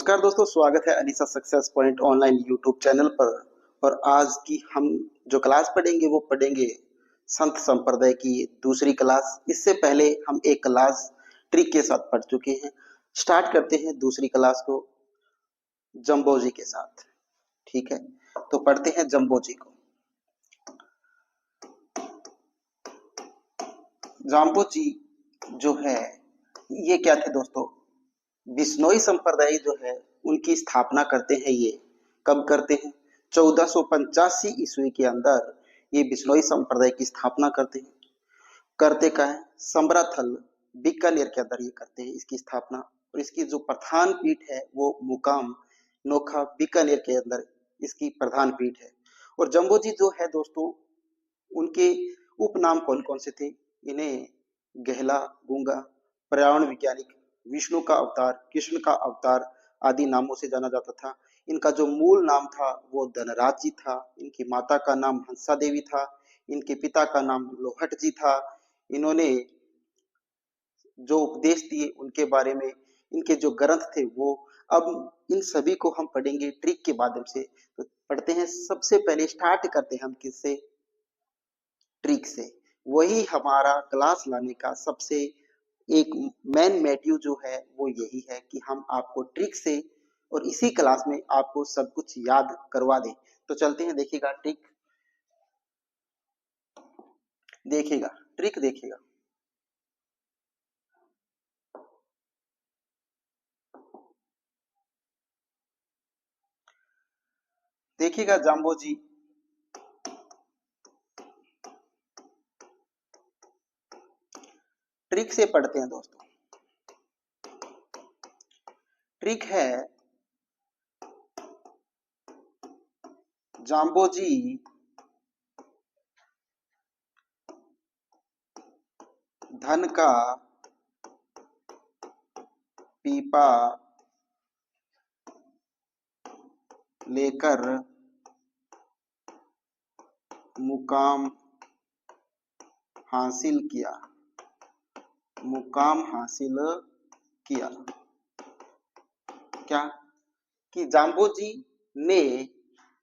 नमस्कार दोस्तों, स्वागत है Anisa success point online YouTube channel पर। और आज की हम जो क्लास पढ़ेंगे वो पढ़ेंगे संत संप्रदाय की दूसरी क्लास। इससे पहले हम एक क्लास ट्रिक के साथ पढ़ चुके हैं। स्टार्ट करते हैं दूसरी क्लास को जम्बो जी के साथ। ठीक है, तो पढ़ते हैं जम्बो जी को। जाम्बो जी जो है ये क्या थे दोस्तों? बिश्नोई संप्रदाय जो है उनकी स्थापना करते हैं। ये कब करते हैं? 1485 ईस्वी के अंदर ये बिश्नोई संप्रदाय की स्थापना करते हैं। करते का है समराथल बीकानेर के अंदर ये करते हैं इसकी स्थापना। और इसकी जो प्रधान पीठ है वो मुकाम नोखा बीकानेर के अंदर इसकी प्रधान पीठ है। और जम्बो जी जो है दोस्तों उनके उपनाम कौन कौन से थे? इन्हें गहला, गूंगा, पर्यावरण वैज्ञानिक, विष्णु का अवतार, कृष्ण का अवतार आदि नामों से जाना जाता था। इनका जो मूल नाम था वो धनराज जी था। इनकी माता का नाम हंसा देवी था। इनके पिता का नाम लोहट जी था। इन्होंने जो उपदेश दिए उनके बारे में, इनके जो ग्रंथ थे वो, अब इन सभी को हम पढ़ेंगे ट्रिक के माध्यम से। तो पढ़ते हैं। सबसे पहले स्टार्ट करते हैं हम किससे? ट्रिक से। वही हमारा क्लास लाने का सबसे एक मेन मोटिव जो है वो यही है कि हम आपको ट्रिक से और इसी क्लास में आपको सब कुछ याद करवा दें। तो चलते हैं, देखिएगा ट्रिक, देखिएगा ट्रिक, देखिएगा। देखिएगा जाम्बो जी, ट्रिक से पढ़ते हैं दोस्तों। ट्रिक है जाम्बो जी धन का पीपा लेकर मुकाम हासिल किया। मुकाम हासिल किया। क्या? कि ने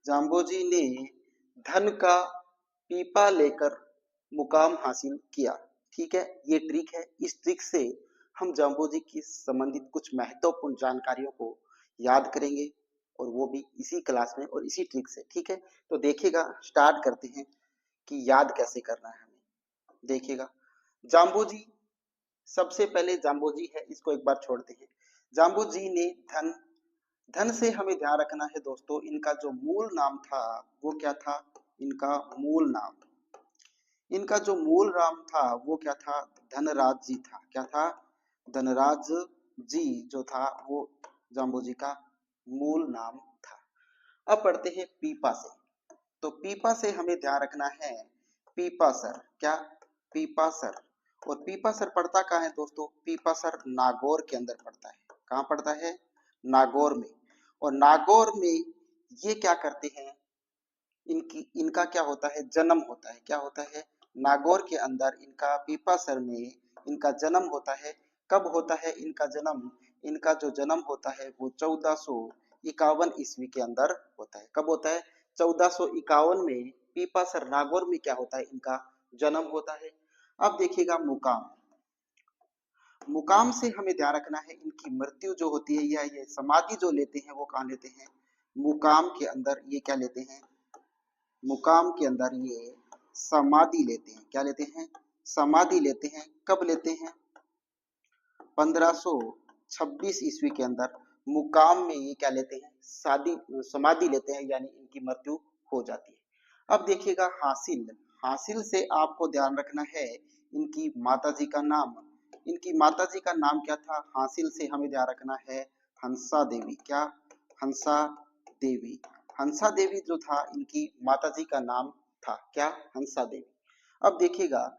जाम्बो जी ने धन का पीपा लेकर मुकाम हासिल किया। ठीक है, ये ट्रिक है। इस ट्रिक से हम जाम्बो जी की संबंधित कुछ महत्वपूर्ण जानकारियों को याद करेंगे, और वो भी इसी क्लास में और इसी ट्रिक से। ठीक है, तो देखिएगा, स्टार्ट करते हैं कि याद कैसे करना है हमें। देखिएगा जाम्बो जी, सबसे पहले जाम्बो जी है इसको एक बार छोड़ते हैं। जाम्बो जी ने धन, धन से हमें ध्यान रखना है दोस्तों, इनका जो मूल नाम था वो क्या था? इनका मूल नाम, इनका जो मूल नाम था वो क्या था? धनराज जी था। क्या था? धनराज जी जो था वो जाम्बो जी का मूल नाम था। अब पढ़ते हैं पीपा से। तो पीपा से हमें ध्यान रखना है पीपासर। क्या? पीपासर। और पीपासर पड़ता कहाँ है दोस्तों? पीपासर नागौर के अंदर पड़ता है। कहाँ पड़ता है? नागौर में। और नागौर में ये क्या करते हैं? इनका क्या होता है? जन्म होता है। क्या होता है? नागौर के अंदर इनका पीपासर में इनका जन्म होता है। कब होता है इनका जन्म? इनका जो जन्म होता है वो 1451 ईस्वी के अंदर होता है। कब होता है? 1451 में पीपासर नागौर में क्या होता है? इनका जन्म होता है। अब देखिएगा मुकाम, मुकाम से हमें ध्यान रखना है इनकी मृत्यु जो होती है या ये समाधि जो लेते हैं वो कहाँ लेते हैं? मुकाम के अंदर ये क्या लेते हैं? मुकाम के अंदर ये समाधि लेते हैं। क्या लेते हैं? समाधि लेते हैं। कब लेते हैं? 1526 ईस्वी के अंदर मुकाम में ये क्या लेते हैं? समाधि लेते हैं, यानी इनकी मृत्यु हो जाती है। अब देखिएगा हासिल, हासिल से आपको ध्यान रखना है इनकी माताजी का नाम। इनकी माताजी का नाम क्या था? हासिल से हमें ध्यान रखना है हंसा देवी। क्या? हंसा देवी। हंसा देवी जो था इनकी माताजी का नाम था। क्या? हंसा देवी। अब देखिएगा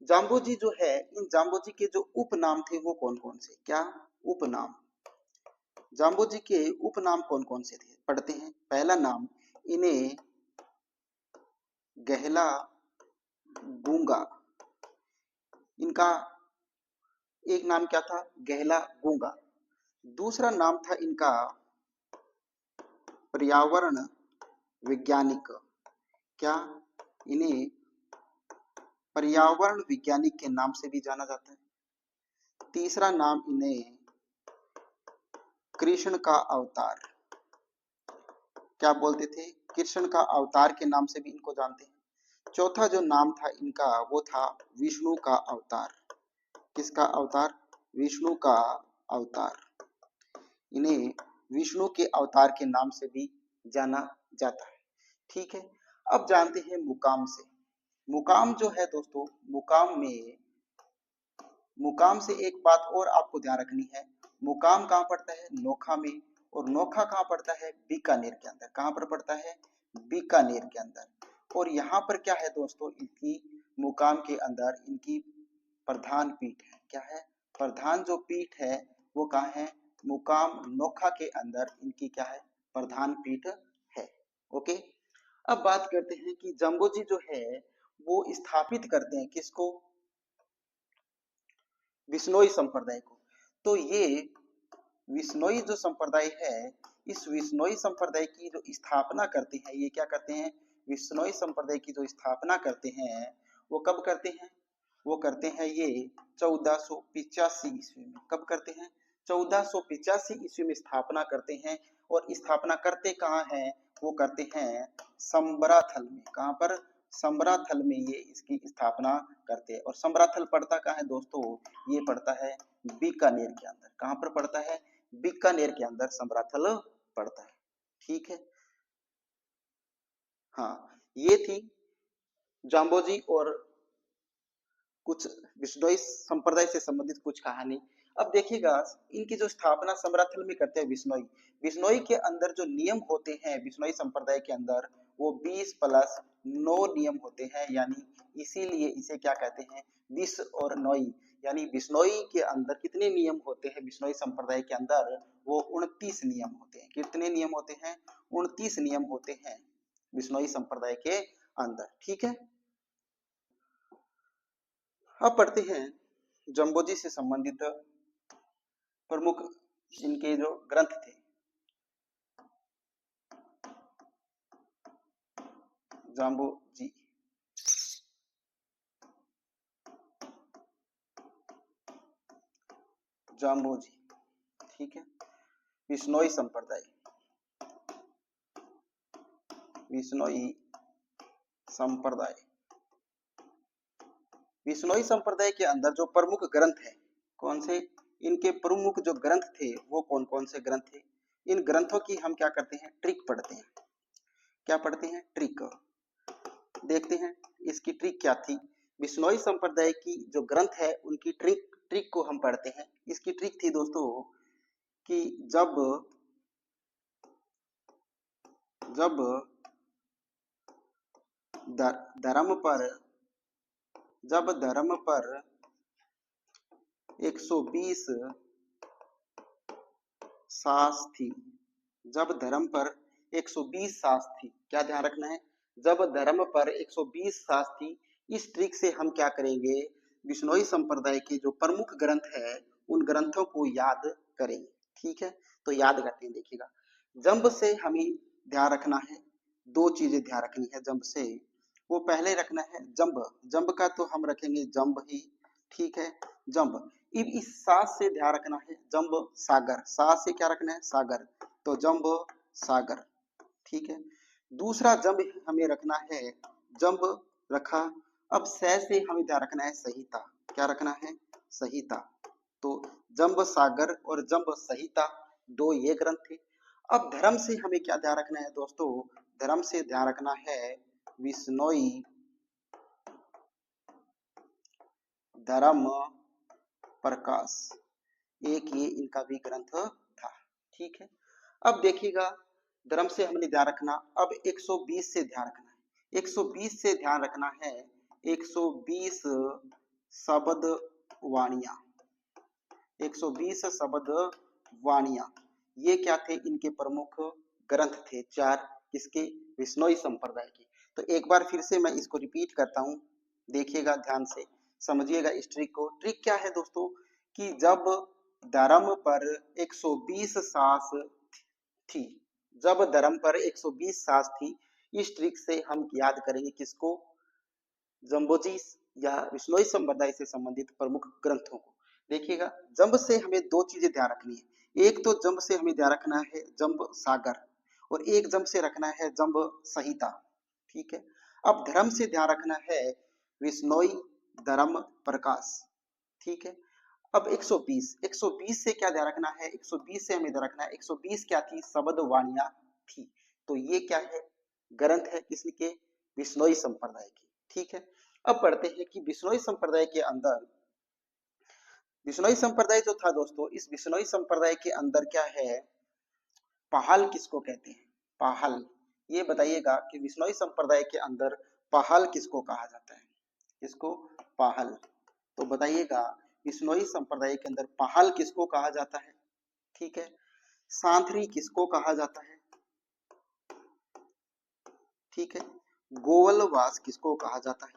जाम्बो जी जो है, इन जाम्बो जी के जो उपनाम थे वो कौन कौन से? क्या? उपनाम। जाम्बो जी के उपनाम कौन कौन से थे? पढ़ते हैं। पहला नाम, इन्हें गहला, गूंगा, इनका एक नाम क्या था? गहला, गूंगा। दूसरा नाम था इनका पर्यावरण वैज्ञानिक। क्या? इन्हें पर्यावरण वैज्ञानिक के नाम से भी जाना जाता है। तीसरा नाम इन्हें कृष्ण का अवतार, क्या बोलते थे? कृष्ण का अवतार के नाम से भी इनको जानते हैं। चौथा जो नाम था इनका वो था विष्णु का अवतार। किसका अवतार? विष्णु का अवतार। इन्हें विष्णु के अवतार के नाम से भी जाना जाता है। ठीक है, अब जानते हैं मुकाम से। मुकाम जो है दोस्तों, मुकाम से एक बात और आपको ध्यान रखनी है। मुकाम कहाँ पड़ता है? नोखा में। और नोखा कहाँ पड़ता है? बीकानेर के अंदर। कहाँ पर पड़ता है? बीकानेर के अंदर। और यहाँ पर क्या है दोस्तों, इनकी मुकाम के अंदर इनकी प्रधान पीठ है। क्या है? प्रधान जो पीठ है वो कहाँ है? मुकाम नोखा के अंदर इनकी क्या है? प्रधान पीठ है। ओके, अब बात करते हैं कि जम्बोजी जो है वो स्थापित करते हैं किसको? विश्नोई संप्रदाय को। तो ये विश्नोई जो संप्रदाय है, इस विश्नोई संप्रदाय की जो स्थापना करते हैं, ये क्या करते हैं? विश्नोई संप्रदाय की जो स्थापना करते हैं वो कब करते हैं? वो करते हैं ये 1485 ईस्वी में। कब करते हैं? 1485 ईस्वी में स्थापना करते हैं। और स्थापना करते कहाँ हैं? वो करते हैं संबराथल में। कहाँ पर? संबराथल में ये इसकी स्थापना करते हैं। और संबराथल पड़ता कहाँ है दोस्तों? ये पड़ता है बीकानेर के अंदर। कहाँ पर पड़ता है? बीकानेर के अंदर संबराथल पड़ता है। ठीक है, हाँ, ये थी जाम्बोजी और कुछ विश्नोई संप्रदाय से संबंधित कुछ कहानी। अब देखिएगा, इनकी जो स्थापना समराथल में करते हैं विश्नोई, विश्नोई के अंदर जो नियम होते हैं विश्नोई संप्रदाय के अंदर, वो 20+9 नियम होते हैं। यानी इसीलिए इसे क्या कहते हैं? विश्व और नोई। यानी विश्नोई के अंदर कितने नियम होते हैं? विश्नोई संप्रदाय के अंदर वो 29 नियम होते हैं। कितने नियम होते हैं? 29 नियम होते हैं विश्नोई संप्रदाय के अंदर। ठीक है, अब पढ़ते हैं जम्बोजी से संबंधित प्रमुख इनके जो ग्रंथ थे। जाम्बोजी, जाम्बोजी, ठीक है। विश्नोई संप्रदाय, विश्नोई संप्रदाय, विश्नोई संप्रदाय के अंदर जो प्रमुख ग्रंथ है, कौन से? इनके प्रमुख जो ग्रंथ थे वो कौन कौन से ग्रंथ थे? इन ग्रंथों की हम क्या करते हैं? ट्रिक पढ़ते हैं। क्या पढ़ते हैं? ट्रिक। देखते हैं इसकी ट्रिक क्या थी। विश्नोई संप्रदाय की जो ग्रंथ है उनकी ट्रिक ट्रिक को हम पढ़ते हैं। इसकी ट्रिक थी दोस्तों कि जब जब धर्म पर जब धर्म पर 120 सास थी, जब धर्म पर 120 सास थी, क्या ध्यान रखना है? जब धर्म पर 120 सास थी। इस ट्रिक से हम क्या करेंगे? विश्नोई संप्रदाय के जो प्रमुख ग्रंथ है उन ग्रंथों को याद करेंगे। ठीक है, तो याद करते हैं। देखिएगा, जंब से हमें ध्यान रखना है, दो चीजें ध्यान रखनी है जंब से। वो पहले रखना है जंब, जंब का तो हम रखेंगे जंब ही। ठीक है, जंब। इस सास से ध्यान रखना है जंब सागर, सास से क्या रखना है? सागर, तो जंब सागर। ठीक है, दूसरा जंब हमें रखना है जंब रखा। अब सह से हमें ध्यान रखना है संहिता। क्या रखना है? संहिता। तो जंब सागर और जंब संहिता, दो ये ग्रंथ थे। अब धर्म से हमें क्या ध्यान रखना है दोस्तों? धर्म से ध्यान रखना है विश्नोई धर्म प्रकाश, एक ये इनका भी ग्रंथ था। ठीक है, अब देखिएगा, धर्म से हमने ध्यान रखना। अब 120 से ध्यान रखना है, 120 से ध्यान रखना है 120 शब्द वाणियां, 120 शब्द वाणियां। ये क्या थे? इनके प्रमुख ग्रंथ थे चार, किसके? विश्नोई संप्रदाय के। तो एक बार फिर से मैं इसको रिपीट करता हूं, देखिएगा ध्यान से, समझिएगा इस ट्रिक को। ट्रिक क्या है दोस्तों कि जब धर्म पर 120 सास थी। जब धर्म पर 120 सास थी। इस ट्रिक से हम याद करेंगे किसको? जम्बोजी या विश्नोई संप्रदाय से संबंधित प्रमुख ग्रंथों को। देखिएगा, जंब से हमें दो चीजें ध्यान रखनी है। एक तो जंब से हमें ध्यान रखना है जंब सागर, और एक जंब से रखना है जंब संहिता। ठीक है। अब धर्म से ध्यान रखना है विश्नोई धर्म प्रकाश। ठीक है। अब 120 से क्या ध्यान रखना है? 120 से हमें ध्यान रखना है, 120 क्या थी? शब्द वाणियां थी। तो ये क्या है? ग्रंथ है किसके? विश्नोई संप्रदाय की। ठीक है। अब पढ़ते हैं कि विश्नोई संप्रदाय के अंदर, विश्नोई संप्रदाय जो था दोस्तों, इस विश्नोई संप्रदाय के अंदर क्या है? पहाल किसको कहते हैं? पहाल, ये बताइएगा कि विश्नोई संप्रदाय के अंदर पहाल किसको कहा जाता है? किसको? पहाल। तो बताइएगा, विश्नोई संप्रदाय के अंदर पहाल किसको कहा जाता है? ठीक है। सांथरी किसको कहा जाता है? ठीक है। गोवलवास किसको कहा जाता है?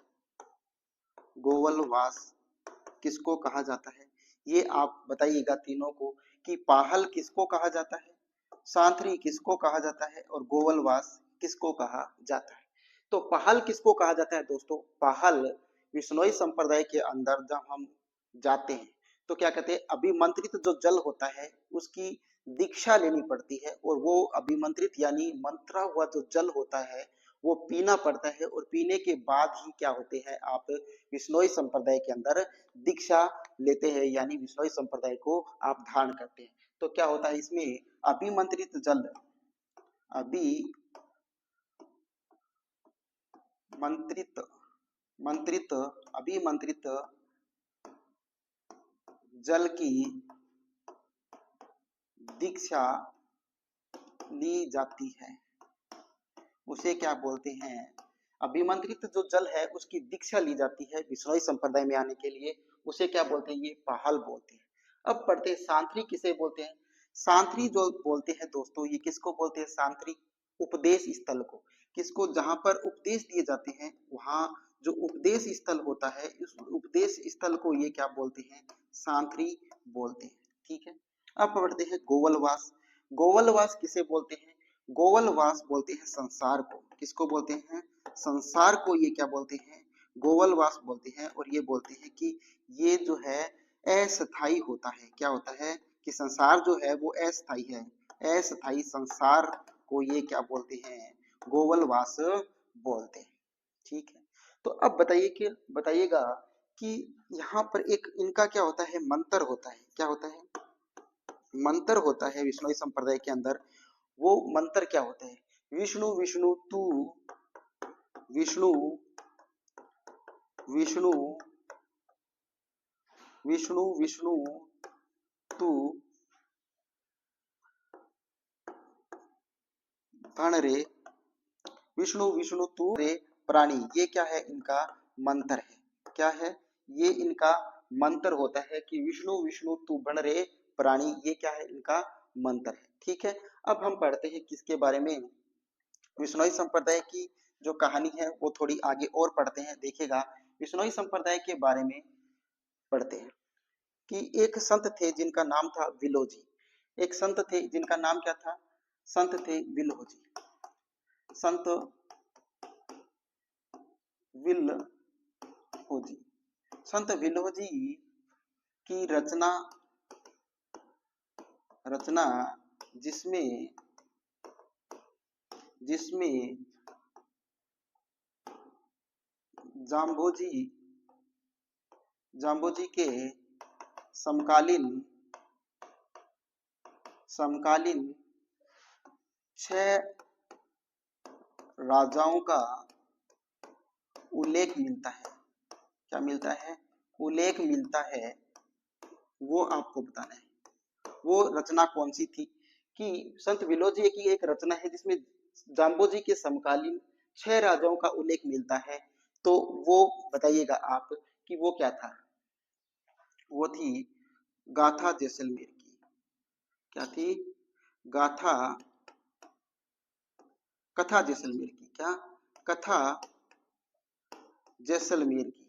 गोवलवास किसको कहा जाता है? ये आप बताइएगा तीनों को, कि पाहल किसको कहा जाता है, सांथरी किसको कहा जाता है, और गोवलवास किसको कहा जाता है। तो पहल किसको कहा जाता है दोस्तों? पहल विश्नोई संप्रदाय के अंदर जब हम जाते हैं तो क्या कहते हैं? अभिमंत्रित जो जल होता है उसकी दीक्षा लेनी पड़ती है, और वो अभिमंत्रित यानी मंत्रा हुआ जो जल होता है वो पीना पड़ता है, और पीने के बाद ही क्या होते हैं? आप विश्नोई संप्रदाय के अंदर दीक्षा लेते हैं, यानी विश्नोई संप्रदाय को आप धारण करते हैं। तो क्या होता है इसमें? अभिमंत्रित जल, अभिमंत्रित जल की दीक्षा ली जाती है, उसे क्या बोलते हैं? अभिमंत्रित जो जल है उसकी दीक्षा ली जाती है विश्नोई संप्रदाय में आने के लिए, उसे क्या बोलते हैं? ये पहल बोलते हैं। अब पढ़ते हैं सांथरी किसे बोलते हैं। सांथरी जो बोलते हैं दोस्तों, ये किसको बोलते हैं? सांथरी उपदेश स्थल को। किसको? जहां पर उपदेश दिए जाते हैं वहां जो उपदेश स्थल होता है, इस उपदेश स्थल को ये क्या बोलते हैं? सांथरी बोलते हैं। ठीक है। अब पढ़ते हैं गोवलवास। गोवलवास किसे बोलते हैं? गोवलवास बोलते हैं संसार को। किसको बोलते हैं? संसार को ये क्या बोलते हैं? गोवलवास बोलते हैं। और ये बोलते हैं कि ये जो है अस्थाई होता है। क्या होता है? कि संसार जो है वो अस्थाई है। अस्थाई संसार को ये क्या बोलते हैं? गोवलवास बोलते हैं। ठीक है। तो अब बताइएगा कि यहाँ पर एक इनका क्या होता है? मंत्र होता है। क्या होता है? मंत्र होता है विश्नोई संप्रदाय के अंदर। वो मंत्र क्या होता है? विष्णु विष्णु तू, विष्णु विष्णु विष्णु विष्णु तू गण रे, विष्णु विष्णु तू रे प्राणी। ये क्या है? इनका मंत्र है। क्या है? ये इनका मंत्र होता है कि विष्णु विष्णु तू गण रे प्राणी। ये क्या है? इनका मंत्र है। ठीक है। अब हम पढ़ते हैं किसके बारे में? विश्नोई संप्रदाय की जो कहानी है वो थोड़ी आगे और पढ़ते हैं। देखिएगा, विश्नोई संप्रदाय के बारे में पढ़ते हैं कि एक संत थे जिनका नाम था विलोजी। एक संत थे जिनका नाम क्या था? संत थे विलोजी। संत विलोजी। संत विलोजी की रचना जिसमें जिसमें जाम्बोजी के समकालीन 6 राजाओं का उल्लेख मिलता है। क्या मिलता है? उल्लेख मिलता है। वो आपको बताना है वो रचना कौन सी थी। कि संत विलोजी की एक रचना है जिसमें जाम्बोजी के समकालीन 6 राजाओं का उल्लेख मिलता है। तो वो बताइएगा आप कि वो क्या था। वो थी गाथा जैसलमेर की। क्या थी? गाथा कथा जैसलमेर की। क्या? कथा जैसलमेर की।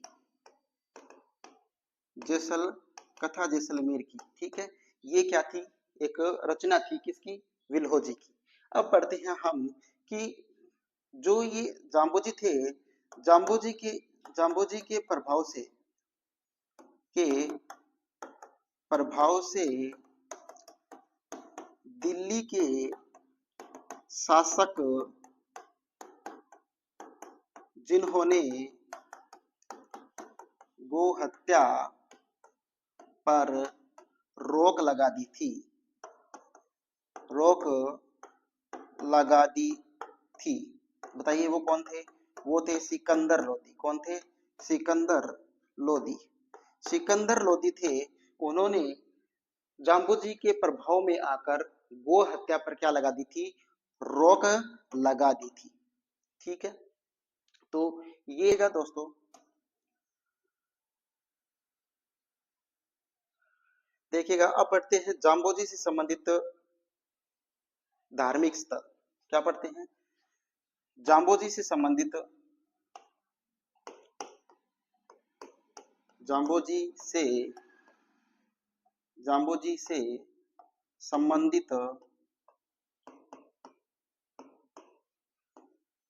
कथा जैसलमेर की। ठीक है। ये क्या थी, एक रचना थी किसकी, विल्होजी की। अब पढ़ते हैं हम कि जो ये जाम्बोजी थे, जाम्बोजी के जाम्बोजी के प्रभाव से दिल्ली के शासक जिन्होंने गो हत्या पर रोक लगा दी थी, रोक लगा दी थी, बताइए वो कौन थे, वो थे सिकंदर लोदी। कौन थे, सिकंदर लोदी। सिकंदर लोदी थे, उन्होंने जाम्बोजी के प्रभाव में आकर गो हत्या पर क्या लगा दी थी, रोक लगा दी थी। ठीक है, तो ये है दोस्तों। देखिएगा, अब पढ़ते हैं जाम्बोजी से संबंधित धार्मिक स्थल। क्या पढ़ते हैं, जाम्बोजी से संबंधित, जाम्बोजी से जाम्बोजी से संबंधित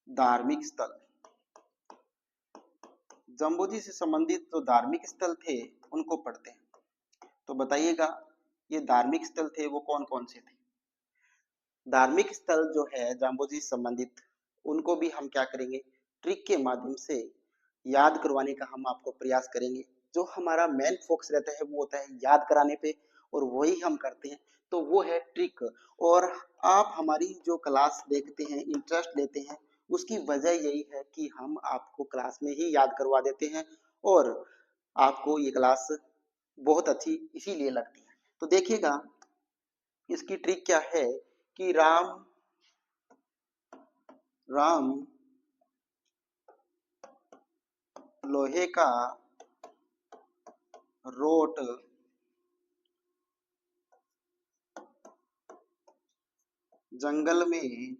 धार्मिक स्थल। जाम्बोजी से संबंधित जो धार्मिक स्थल थे उनको पढ़ते हैं। तो बताइएगा, ये धार्मिक स्थल थे वो कौन कौन से थे। धार्मिक स्थल जो है जाम्बोजी से संबंधित, उनको भी हम क्या करेंगे, ट्रिक के माध्यम से याद करवाने का हम आपको प्रयास करेंगे। जो हमारा मेन फोकस रहता है वो होता है याद कराने पे, और वही हम करते हैं, तो वो है ट्रिक। और आप हमारी जो क्लास देखते हैं, इंटरेस्ट लेते हैं, उसकी वजह यही है कि हम आपको क्लास में ही याद करवा देते हैं, और आपको ये क्लास बहुत अच्छी इसीलिए लगती है। तो देखिएगा, इसकी ट्रिक क्या है कि राम लोहे का रोट जंगल में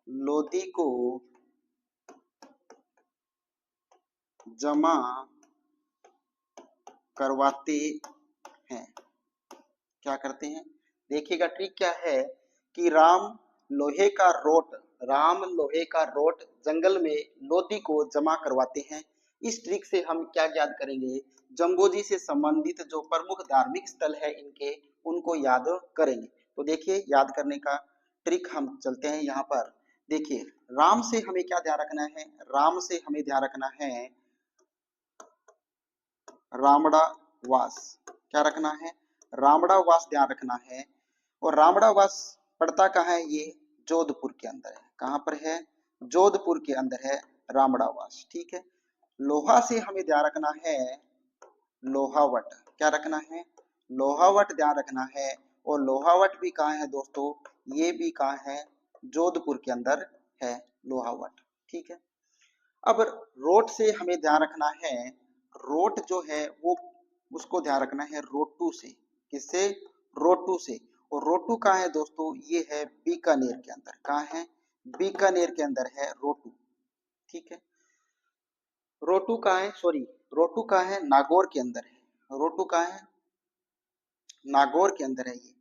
लोदी को जमा करवाते हैं। क्या करते हैं, देखिएगा ट्रिक क्या है कि राम लोहे का रोट जंगल में लोदी को जमा करवाते हैं। इस ट्रिक से हम क्या याद करेंगे, जम्बोजी से संबंधित जो प्रमुख धार्मिक स्थल है इनके, उनको याद करेंगे। तो देखिए, याद करने का ट्रिक हम चलते हैं यहाँ पर। देखिए, राम से हमें क्या ध्यान रखना है, राम से हमें ध्यान रखना है रामड़ा वास। क्या रखना है, रामड़ा वास ध्यान रखना है। और रामड़ा वास पड़ता कहाँ है, ये जोधपुर के अंदर है। कहाँ पर है, जोधपुर के अंदर है रामड़ा वास। ठीक है, लोहा से हमें ध्यान रखना है लोहावट। क्या रखना है, लोहावट ध्यान रखना है। और लोहावट भी कहाँ है दोस्तों, ये भी कहाँ है, जोधपुर के अंदर है लोहावट। ठीक है, अब रोट से हमें ध्यान रखना है, रोट जो है वो, उसको ध्यान रखना है रोटू से। किससे, रोटू से। और रोटू कहाँ है दोस्तों, ये है बीकानेर के अंदर। कहाँ है, बीकानेर के अंदर है रोटू। ठीक है, रोटू कहाँ है, सॉरी, रोटू कहाँ है, नागौर के अंदर है। रोटू कहाँ है, नागौर के अंदर है ये।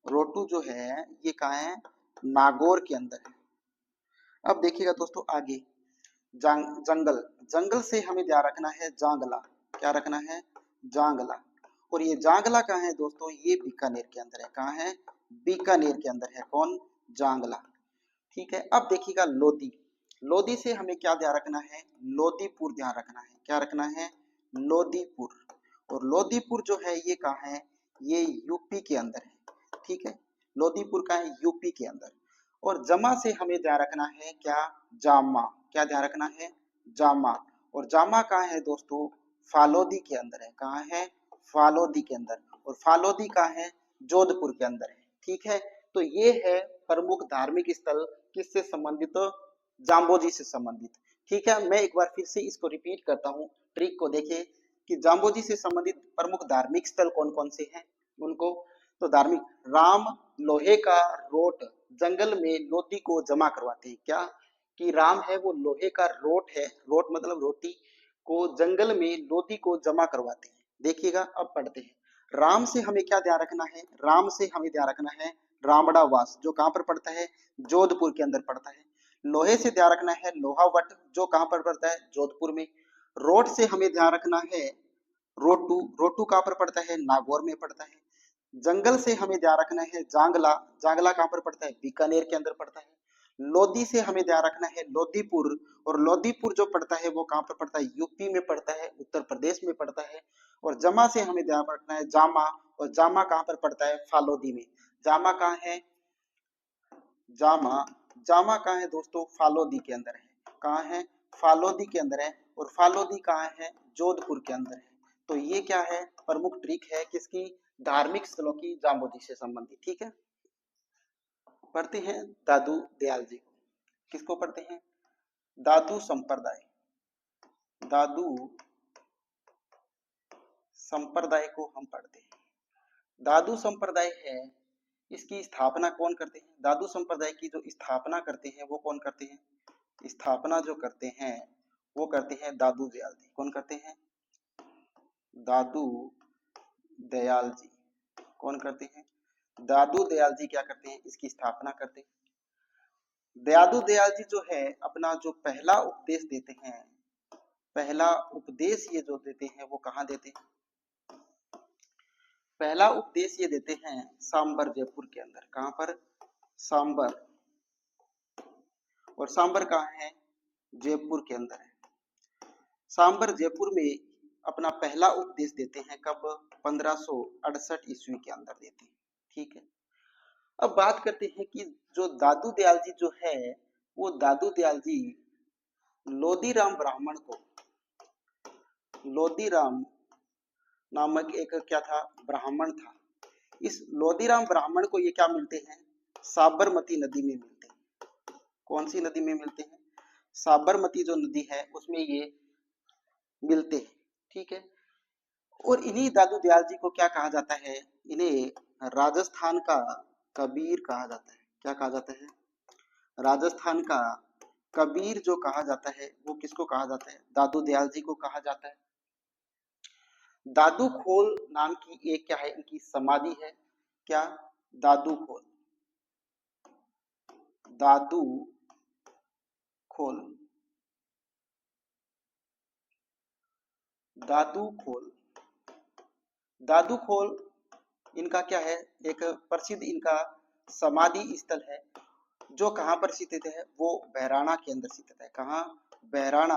रोटू जो है ये कहाँ है, नागौर के अंदर है। अब देखिएगा दोस्तों आगे, जंगल, जंगल से हमें ध्यान रखना है जांगला। क्या रखना है, जांगला। और ये जांगला कहाँ है दोस्तों, ये बीकानेर के अंदर है। कहाँ है, बीकानेर के अंदर है कौन, जांगला। ठीक है, अब देखिएगा लोदी, लोदी से हमें क्या ध्यान रखना है, लोदीपुर ध्यान रखना है। क्या रखना है, लोदीपुर। और लोदीपुर जो है ये कहाँ है, ये यूपी के अंदर है। ठीक है, लोदीपुर का है यूपी के अंदर। और जमा से हमें ध्यान रखना है क्या, जामा। क्या ध्यान रखना है, जामा। और जामा कहाँ है दोस्तों, फालोदी के अंदर है। कहाँ है, फालोदी के अंदर। और फालोदी कहाँ है, जोधपुर के अंदर है। ठीक है, तो ये है प्रमुख धार्मिक स्थल किससे संबंधित, जाम्बोजी से संबंधित। ठीक है, मैं एक बार फिर से इसको रिपीट करता हूँ, ट्रिक को देखिए कि जाम्बोजी से संबंधित प्रमुख धार्मिक स्थल कौन कौन से हैं उनको। तो धार्मिक, राम लोहे का रोट जंगल में लोदी को जमा करवाते हैं। क्या, कि राम है वो लोहे का रोट है, रोट मतलब रोटी, को जंगल में लोदी को जमा करवाते हैं। देखिएगा अब पढ़ते हैं। राम से हमें क्या ध्यान रखना है, राम से हमें ध्यान रखना है रामड़ावास, जो कहां पर पड़ता है, जोधपुर के अंदर पड़ता है। लोहे से ध्यान रखना है लोहावट, जो कहां पर पड़ता है, जोधपुर में। रोड से हमें ध्यान रखना है रोटू, रोटू कहां पर पड़ता है, नागौर में पड़ता है। जंगल से हमें ध्यान रखना है जांगला, जांगला कहां पर पड़ता है, बीकानेर के अंदर पड़ता है। लोधी से हमें ध्यान रखना है लोधीपुर, और लोधीपुर जो पड़ता है वो कहां पर पड़ता है, यूपी में पड़ता है, उत्तर प्रदेश में पड़ता है। और जमा से हमें ध्यान रखना है जामा, और जामा कहां पर पड़ता है, फालोदी में। जामा कहां है, जामा, जामा कहाँ है दोस्तों, फालोदी के अंदर है। कहाँ है, फालोदी के अंदर है। और फालोदी कहाँ है, जोधपुर के अंदर है। तो ये क्या है, प्रमुख ट्रिक है किसकी, धार्मिक स्थलों की, जाम्बोजी से संबंधित। ठीक है, पढ़ते हैं दादू दयाल जी को। किसको पढ़ते हैं, दादू संप्रदाय, दादू संप्रदाय को हम पढ़ते हैं। दादू संप्रदाय है, इसकी स्थापना कौन करते हैं, दादू संप्रदाय की जो स्थापना करते हैं वो कौन करते हैं, स्थापना जो करते हैं वो करते हैं दादू दयाल जी। कौन करते हैं, दादू दयाल जी। कौन करते हैं, दादू दयाल जी क्या करते हैं, इसकी स्थापना करते हैं। दादू दयाल जी जो है अपना जो पहला उपदेश देते हैं, पहला उपदेश ये जो देते हैं वो कहाँ देते हैं, पहला उपदेश ये देते हैं सांबर जयपुर के अंदर। कहां पर, सांबर, और सांबर कहाँ है, जयपुर के अंदर है। सांबर जयपुर में अपना पहला उपदेश देते हैं, कब, 1568 ईस्वी के अंदर देते हैं। ठीक है, अब बात करते हैं कि जो दादू दयाल जी जो है, वो दादू दयाल जी लोदीराम ब्राह्मण को, लोदीराम नामक एक क्या था, ब्राह्मण था। इस लोदीराम ब्राह्मण को ये क्या मिलते हैं, साबरमती नदी में मिलते हैं। कौन सी नदी में मिलते हैं, साबरमती जो नदी है उसमें ये मिलते हैं। ठीक है, और इन्हीं दादू दयाल जी को क्या कहा जाता है, इन्हें राजस्थान का कबीर कहा जाता है। क्या कहा जाता है, राजस्थान का कबीर जो कहा जाता है वो किसको कहा जाता है, दादू दयाल जी को कहा जाता है। दादू खोल नाम की एक क्या है, इनकी समाधि है। क्या, दादू खोल, दादू खोल, दादू खोल, दादू खोल इनका क्या है, एक प्रसिद्ध इनका समाधि स्थल है, जो कहां पर स्थित है, वो बहराणा के अंदर स्थित है। कहां, बहराणा,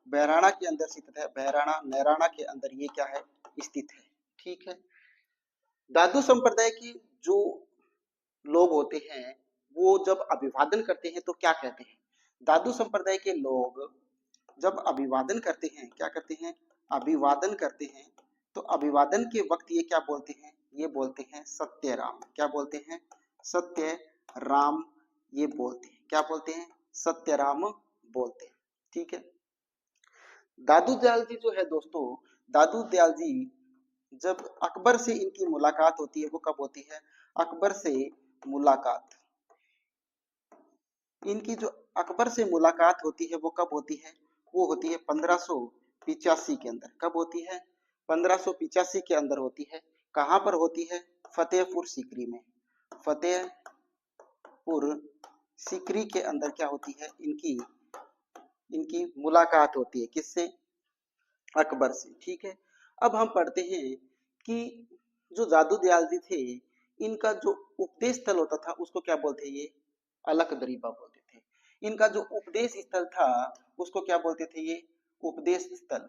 बहराणा के अंदर स्थित है, बहराणा नैराणा के अंदर ये क्या है, स्थित है। ठीक है, दादू संप्रदाय की जो लोग होते हैं वो जब अभिवादन करते हैं तो क्या कहते हैं, दादू संप्रदाय के लोग जब अभिवादन करते हैं, क्या करते हैं, अभिवादन करते हैं, तो अभिवादन के वक्त ये क्या बोलते हैं, ये बोलते हैं सत्य राम। क्या बोलते हैं, सत्य राम, ये बोलते हैं। क्या बोलते हैं, सत्य राम बोलते हैं। ठीक है, दादू दयाल जी जो है दोस्तों, दादू दयाल जी जब अकबर से इनकी मुलाकात होती है वो कब होती है, अकबर से मुलाकात, इनकी जो अकबर से मुलाकात होती है वो कब होती है, वो होती है 1585 के अंदर। कब होती है, 1585 के अंदर होती है। कहां पर होती है, फतेहपुर सीकरी में। फतेहपुर सीकरी के अंदर क्या होती है, इनकी इनकी मुलाकात होती है, किससे, अकबर से। ठीक है, अब हम पढ़ते हैं कि जो दादू दयाल जी थे, इनका जो उपदेश स्थल होता था उसको क्या बोलते हैं, ये अलख दरीबा बोलते थे। इनका जो उपदेश स्थल था उसको क्या बोलते थे, ये उपदेश स्थल,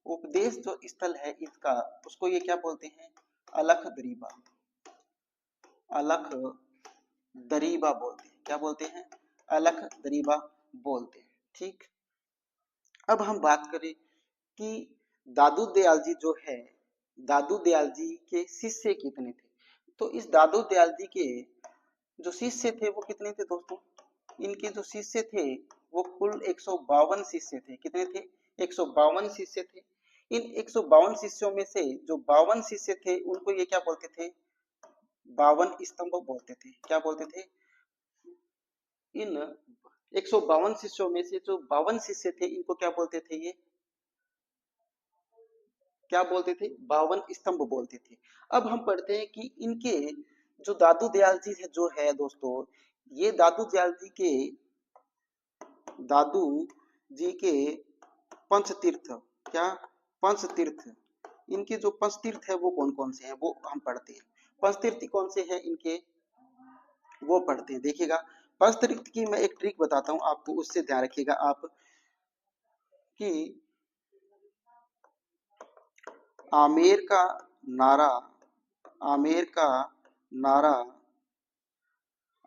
उपदेश जो स्थल है इसका, उसको ये क्या बोलते हैं, अलख दरीबा, अलख दरीबा बोलते हैं। क्या बोलते हैं, अलख दरीबा बोलते हैं। ठीक, अब हम बात करें कि दादू दयाल जी जो है, दादू दयाल जी के शिष्य कितने थे, तो इस दादू दयाल जी के जो शिष्य थे वो कितने थे दोस्तों, इनके जो शिष्य थे वो कुल 152 शिष्य थे। कितने थे, 152 शिष्य थे। इन 152 शिष्यों में से जो 52 शिष्य थे उनको ये क्या बोलते थे, 52 स्तंभ बोलते थे। क्या बोलते थे, इन 152 शिष्यों में से जो 52 शिष्य थे इनको क्या बोलते थे, ये क्या बोलते थे, 52 स्तंभ बोलते थे। अब हम पढ़ते हैं कि इनके जो दादू दयाल जी है जो है दोस्तों, ये दादू जी के पंचतीर्थ, क्या पंचतीर्थ, इनके जो पंचतीर्थ है वो कौन कौन से हैं वो हम पढ़ते हैं। पंचतीर्थ कौन से हैं इनके, वो पढ़ते हैं। देखिएगा, पंचतीर्थ की मैं एक ट्रिक बताता हूँ आपको, उससे ध्यान रखिएगा आप कि आमेर का नारा, आमेर का नारा,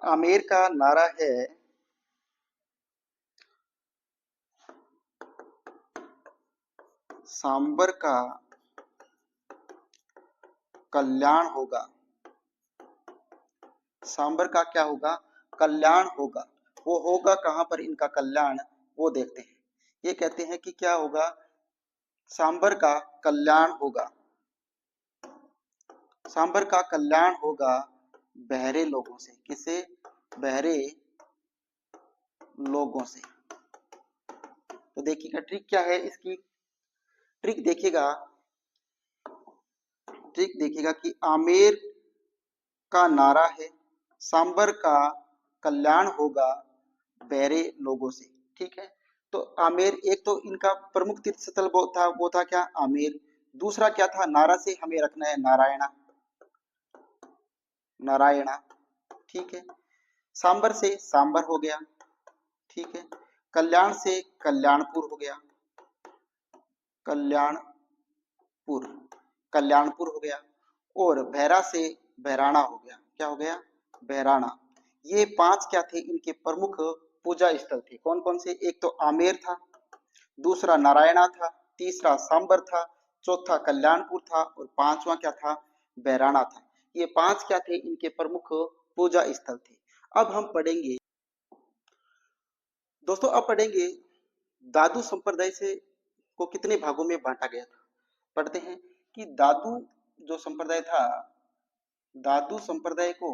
आमेर का नारा है सांबर का कल्याण होगा। सांबर का क्या होगा, कल्याण होगा। वो होगा कहां पर इनका कल्याण, वो देखते हैं। ये कहते हैं कि क्या होगा, सांबर का कल्याण होगा, सांबर का कल्याण होगा बहरे लोगों से। किसे, बहरे लोगों से। तो देखिएगा ट्रिक क्या है इसकी, ट्रिक देखिएगा, ट्रिक देखिएगा कि आमेर का नारा है सांबर का कल्याण होगा बहरे लोगों से। ठीक है, तो आमेर एक तो इनका प्रमुख तीर्थ स्थल वो था क्या, आमेर। दूसरा क्या था, नारा से हमें रखना है नारायणा, नारायणा। ठीक है, सांबर से सांबर हो गया। ठीक है, कल्याण से कल्याणपुर हो गया, कल्याणपुर, कल्याणपुर हो गया। और भैरा से भैराणा हो गया, क्या हो गया, भैराणा। ये पांच क्या थे इनके प्रमुख पूजा स्थल थे। कौन कौन से, एक तो आमेर था, दूसरा नारायणा था, तीसरा सांबर था, चौथा कल्याणपुर था और पांचवा क्या था, भैराणा था। ये पांच क्या थे इनके प्रमुख पूजा स्थल थे। अब हम पढ़ेंगे दोस्तों, अब पढ़ेंगे दादू संप्रदाय से को कितने भागों में बांटा गया था। पढ़ते हैं कि दादू जो संप्रदाय था, दादू संप्रदाय को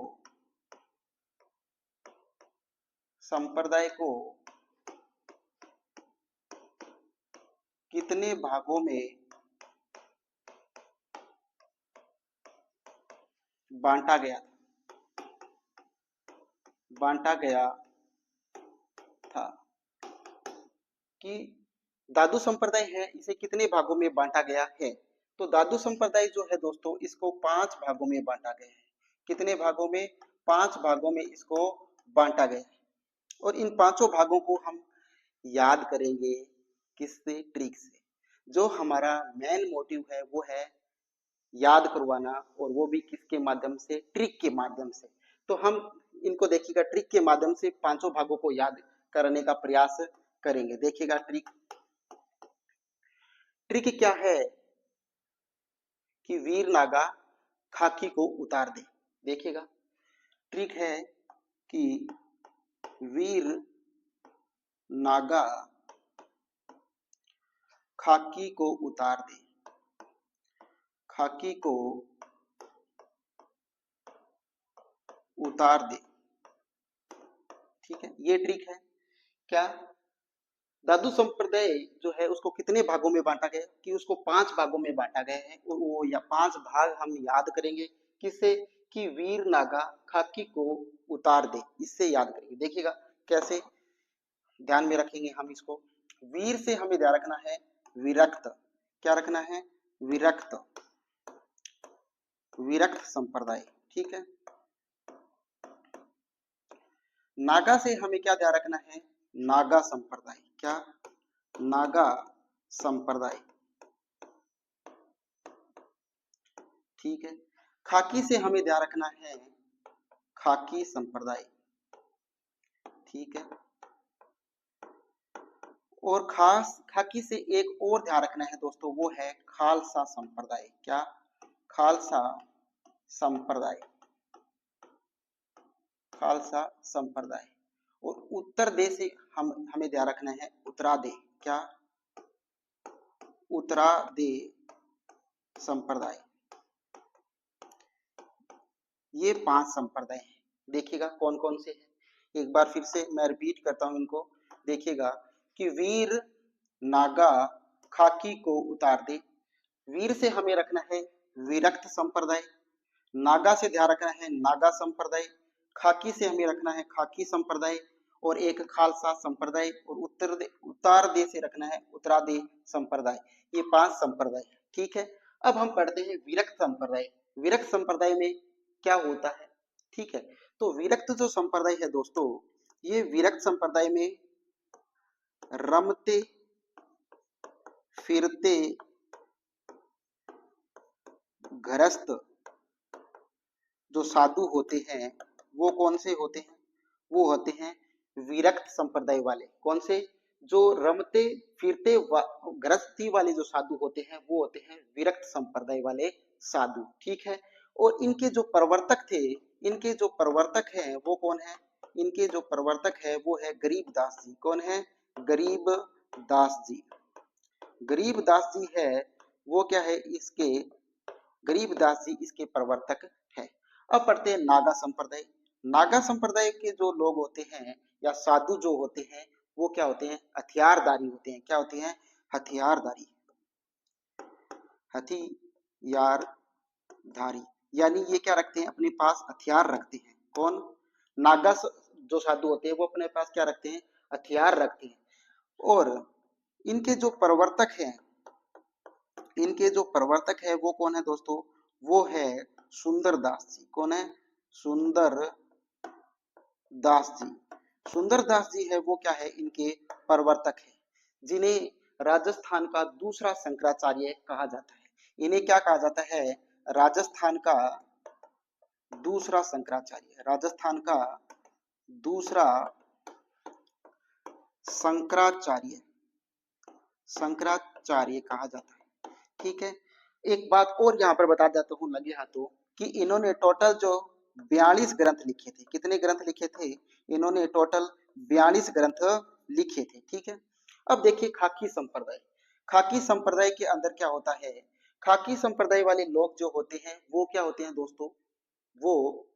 कितने भागों में बांटा गया था, बांटा गया था, कि दादू संप्रदाय है इसे कितने भागों में बांटा गया है। तो दादू संप्रदाय जो है दोस्तों, इसको 5 भागों में बांटा गया है। कितने भागों में, 5 भागों में इसको बांटा गया है। और इन पांचों भागों को हम याद करेंगे किससे, ट्रिक से। जो हमारा मेन मोटिव है वो है याद करवाना, और वो भी किसके माध्यम से, ट्रिक के माध्यम से। तो हम इनको देखिएगा, ट्रिक के माध्यम से पांचों भागों को याद करने का प्रयास करेंगे। देखिएगा ट्रिक, ट्रिक क्या है कि वीर नागा खाकी को उतार दे। देखिएगा ट्रिक है कि वीर नागा खाकी को उतार दे, खाकी को उतार दे। ठीक है, ये ट्रिक है। क्या, दादू संप्रदाय जो है उसको कितने भागों में बांटा गया, कि उसको 5 भागों में बांटा गया है। और वो या 5 भाग हम याद करेंगे किससे, कि वीर नागा खाकी को उतार दे, इससे याद करेंगे। देखिएगा कैसे ध्यान में रखेंगे हम इसको। वीर से हमें ध्यान रखना है विरक्त, क्या रखना है, विरक्त, विरक्त संप्रदाय। ठीक है, नागा से हमें क्या ध्यान रखना है, नागा संप्रदाय, क्या, नागा संप्रदाय। ठीक है, खाकी से हमें ध्यान रखना है खाकी संप्रदाय। ठीक है, और खास खाकी से एक और ध्यान रखना है दोस्तों, वो है खालसा संप्रदाय। क्या, खालसा संप्रदाय, खालसा संप्रदाय। और उत्तर दे से हमें ध्यान रखना है उत्तरादे, क्या, उत्तरादे संप्रदाय। ये 5 संप्रदाय हैं। देखिएगा कौन कौन से हैं, एक बार फिर से मैं रिपीट करता हूं इनको। देखिएगा कि वीर नागा खाकी को उतार दे, वीर से हमें रखना है विरक्त संप्रदाय, नागा से ध्यान रखना है नागा संप्रदाय, खाकी से हमें रखना है खाकी संप्रदाय, और एक खालसा संप्रदाय, और उत्तरादे से रखना है उत्तरादे संप्रदाय। ये 5 संप्रदाय है, ठीक है। अब हम पढ़ते हैं विरक्त संप्रदाय। विरक्त संप्रदाय में क्या होता है, ठीक है। तो विरक्त जो संप्रदाय है दोस्तों, ये विरक्त संप्रदाय में रमते फिरते घरस्थ जो साधु होते हैं वो कौन से होते हैं, वो होते हैं विरक्त संप्रदाय वाले। कौन से, जो रमते फिरते गृहस्थी वाले जो साधु होते हैं वो होते हैं विरक्त संप्रदाय वाले साधु, ठीक है। और इनके जो प्रवर्तक थे, इनके जो प्रवर्तक हैं वो कौन है, इनके जो प्रवर्तक है वो है गरीबदास जी। कौन है, गरीबदास जी। गरीबदास जी है वो क्या है, इसके गरीबदास जी इसके प्रवर्तक है। अब पढ़ते हैं नागा संप्रदाय। नागा संप्रदाय के जो लोग होते हैं या साधु जो होते हैं वो क्या होते हैं, हथियारधारी होते हैं। क्या होते हैं, हथियारधारी, हथियारधारी, यानी ये क्या रखते हैं, अपने पास हथियार रखते हैं। कौन, नागा जो साधु होते हैं वो अपने पास क्या रखते हैं, हथियार रखते हैं। और इनके जो प्रवर्तक हैं, इनके जो प्रवर्तक है वो कौन है दोस्तों, वो है सुंदरदास जी। कौन है, सुंदरदास जी। सुंदरदास जी है वो क्या है, इनके प्रवर्तक है, जिन्हें राजस्थान का दूसरा शंकराचार्य कहा जाता है। इन्हें क्या कहा जाता है, राजस्थान का दूसरा शंकराचार्य, राजस्थान का दूसरा शंकराचार्य, शंकराचार्य कहा जाता है, ठीक है। एक बात और यहाँ पर बता देता हूँ लगे हाथों कि इन्होंने टोटल जो 42 ग्रंथ लिखे थे। कितने ग्रंथ लिखे थे, इन्होंने टोटल 42 ग्रंथ लिखे थे, ठीक है। अब देखिए खाकी संप्रदाय। खाकी संप्रदाय के अंदर क्या होता है, खाकी संप्रदाय वाले लोग जो होते हैं वो क्या होते हैं दोस्तों, वो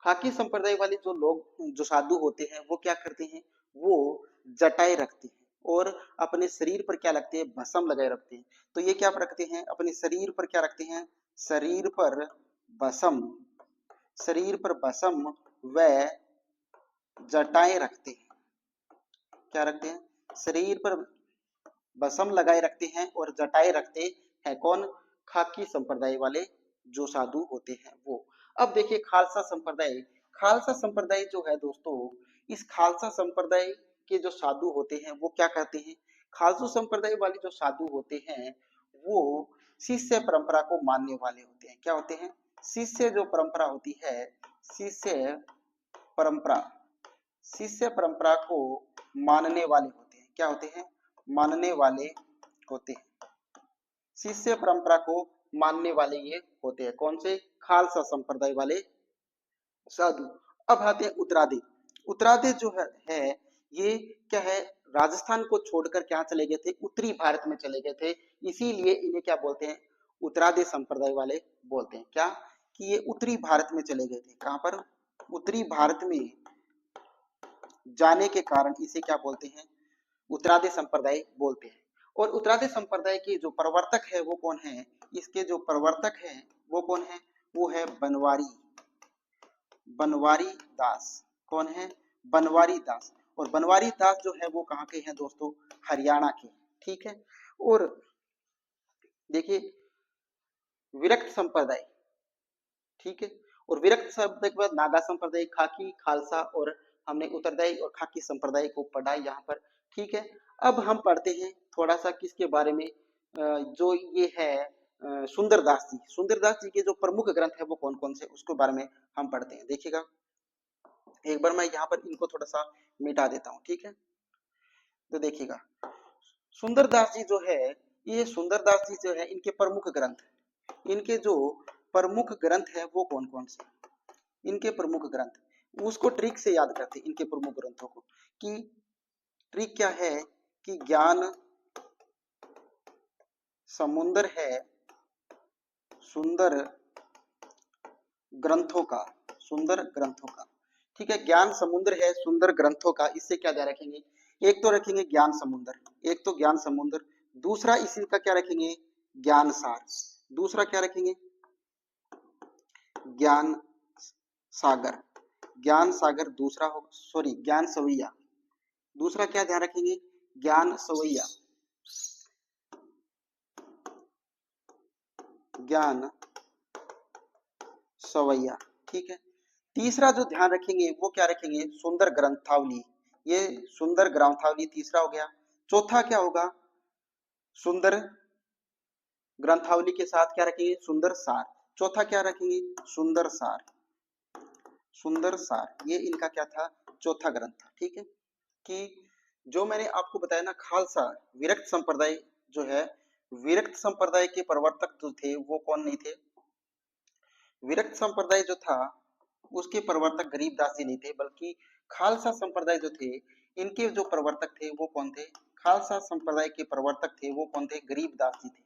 खाकी संप्रदाय वाले जो लोग जो साधु होते हैं वो क्या करते हैं, वो जटाएं रखते हैं और अपने शरीर पर क्या रखते हैं, भस्म लगाए रखते हैं। तो ये क्या रखते हैं, अपने शरीर पर क्या रखते हैं, शरीर पर भस्म, शरीर पर भस्म व जटाएं रखते हैं। क्या रखते हैं, शरीर पर भस्म लगाए रखते हैं और जटाएं रखते हैं। कौन, खाकी संप्रदाय वाले जो साधु होते हैं वो। अब देखिए खालसा संप्रदाय। खालसा संप्रदाय जो है दोस्तों, इस खालसा संप्रदाय के जो साधु होते हैं वो क्या कहते हैं, खालसा संप्रदाय वाले जो साधु होते हैं वो शिष्य परंपरा को मानने वाले होते हैं। क्या होते हैं, शिष्य जो परंपरा होती है, शिष्य परंपरा, शिष्य परंपरा को मानने वाले होते हैं। क्या होते हैं, मानने वाले होते हैं, शिष्य परंपरा को मानने वाले ये होते हैं। कौन से, खालसा संप्रदाय वाले साधु। अब आते हैं उत्तरादे। उत्तरादे जो है ये क्या है, राजस्थान को छोड़कर क्या चले गए थे, उत्तरी भारत में चले गए थे, इसीलिए इन्हें क्या बोलते हैं, उत्तरादे संप्रदाय वाले बोलते हैं। क्या, कि ये उत्तरी भारत में चले गए थे। कहां पर, उत्तरी भारत में जाने के कारण इसे क्या बोलते हैं, उत्तरादे संप्रदाय बोलते हैं। और उत्तरादे संप्रदाय के जो प्रवर्तक है वो कौन है, इसके जो प्रवर्तक है वो कौन है, वो है बनवारी, बनवारी दास। कौन है, बनवारी दास। और बनवारी दास जो है वो कहाँ के हैं दोस्तों, हरियाणा के, ठीक है। और देखिए विरक्त संप्रदाय, ठीक है। और विरक्त संप्रदाय के बाद नागा संप्रदाय, खाकी, खालसा, और हमने उत्तरदायी और खाकी संप्रदाय को पढ़ा यहाँ पर, ठीक है। अब हम पढ़ते हैं थोड़ा सा किसके बारे में, जो ये है सुंदरदास जी। सुंदरदास जी के जो प्रमुख ग्रंथ है वो कौन कौन से, उसके बारे में हम पढ़ते हैं। देखिएगा एक बार मैं यहाँ पर इनको थोड़ा सा मिटा देता हूँ, ठीक है। तो देखिएगा सुंदरदास जी जो है, ये सुंदरदास जी जो है इनके प्रमुख ग्रंथ, इनके जो प्रमुख ग्रंथ है वो कौन कौन से, इनके प्रमुख ग्रंथ, उसको ट्रिक से याद करते हैं इनके प्रमुख ग्रंथों को। कि ट्रिक क्या है, कि ज्ञान समुद्र है सुंदर ग्रंथों का, सुंदर ग्रंथों का, ठीक है। ज्ञान समुद्र है सुंदर ग्रंथों का, इससे क्या ध्यान रखेंगे, एक तो रखेंगे ज्ञान समुद्र, एक तो ज्ञान समुद्र, दूसरा इसी का क्या रखेंगे, ज्ञान सार। दूसरा क्या रखेंगे, ज्ञान सागर। ज्ञान सागर दूसरा हो, सॉरी ज्ञान सवैया। दूसरा क्या ध्यान रखेंगे, ज्ञान सवैया। ज्ञान सवैया, ठीक है। तीसरा जो ध्यान रखेंगे वो क्या रखेंगे, सुंदर ग्रंथावली। ये सुंदर ग्रंथावली तीसरा हो गया। चौथा क्या होगा, सुंदर ग्रंथावली के साथ क्या रखेंगे, सुंदर सार। चौथा क्या रखेंगे, सुंदर सार। सुंदर सार, ये इनका क्या था, चौथा ग्रंथ था, ठीक है। कि जो मैंने आपको बताया ना, खालसा विरक्त संप्रदाय जो है, विरक्त संप्रदाय के प्रवर्तक जो थे वो कौन नहीं थे, विरक्त संप्रदाय जो था उसके प्रवर्तक गरीबदास जी नहीं थे, बल्कि खालसा संप्रदाय जो थे इनके जो प्रवर्तक थे वो कौन थे, खालसा संप्रदाय के प्रवर्तक थे वो कौन थे, गरीबदास जी थे।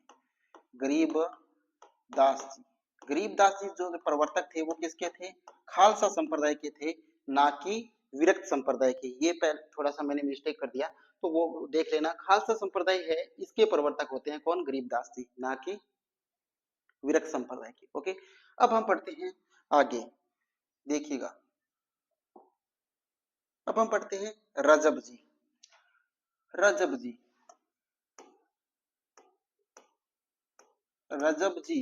गरीबदास जी, गरीबदास जी जो प्रवर्तक थे वो किसके थे, खालसा संप्रदाय के थे, ना कि विरक्त संप्रदाय के। ये पहले थोड़ा सा मैंने मिस्टेक कर दिया, तो वो देख लेना। खालसा संप्रदाय है इसके प्रवर्तक होते हैं कौन, गरीबदास जी, ना कि विरक्त संप्रदाय के। ओके, अब हम पढ़ते हैं आगे, देखिएगा। अब हम पढ़ते हैं रजब जी। रजब जी, रजब जी,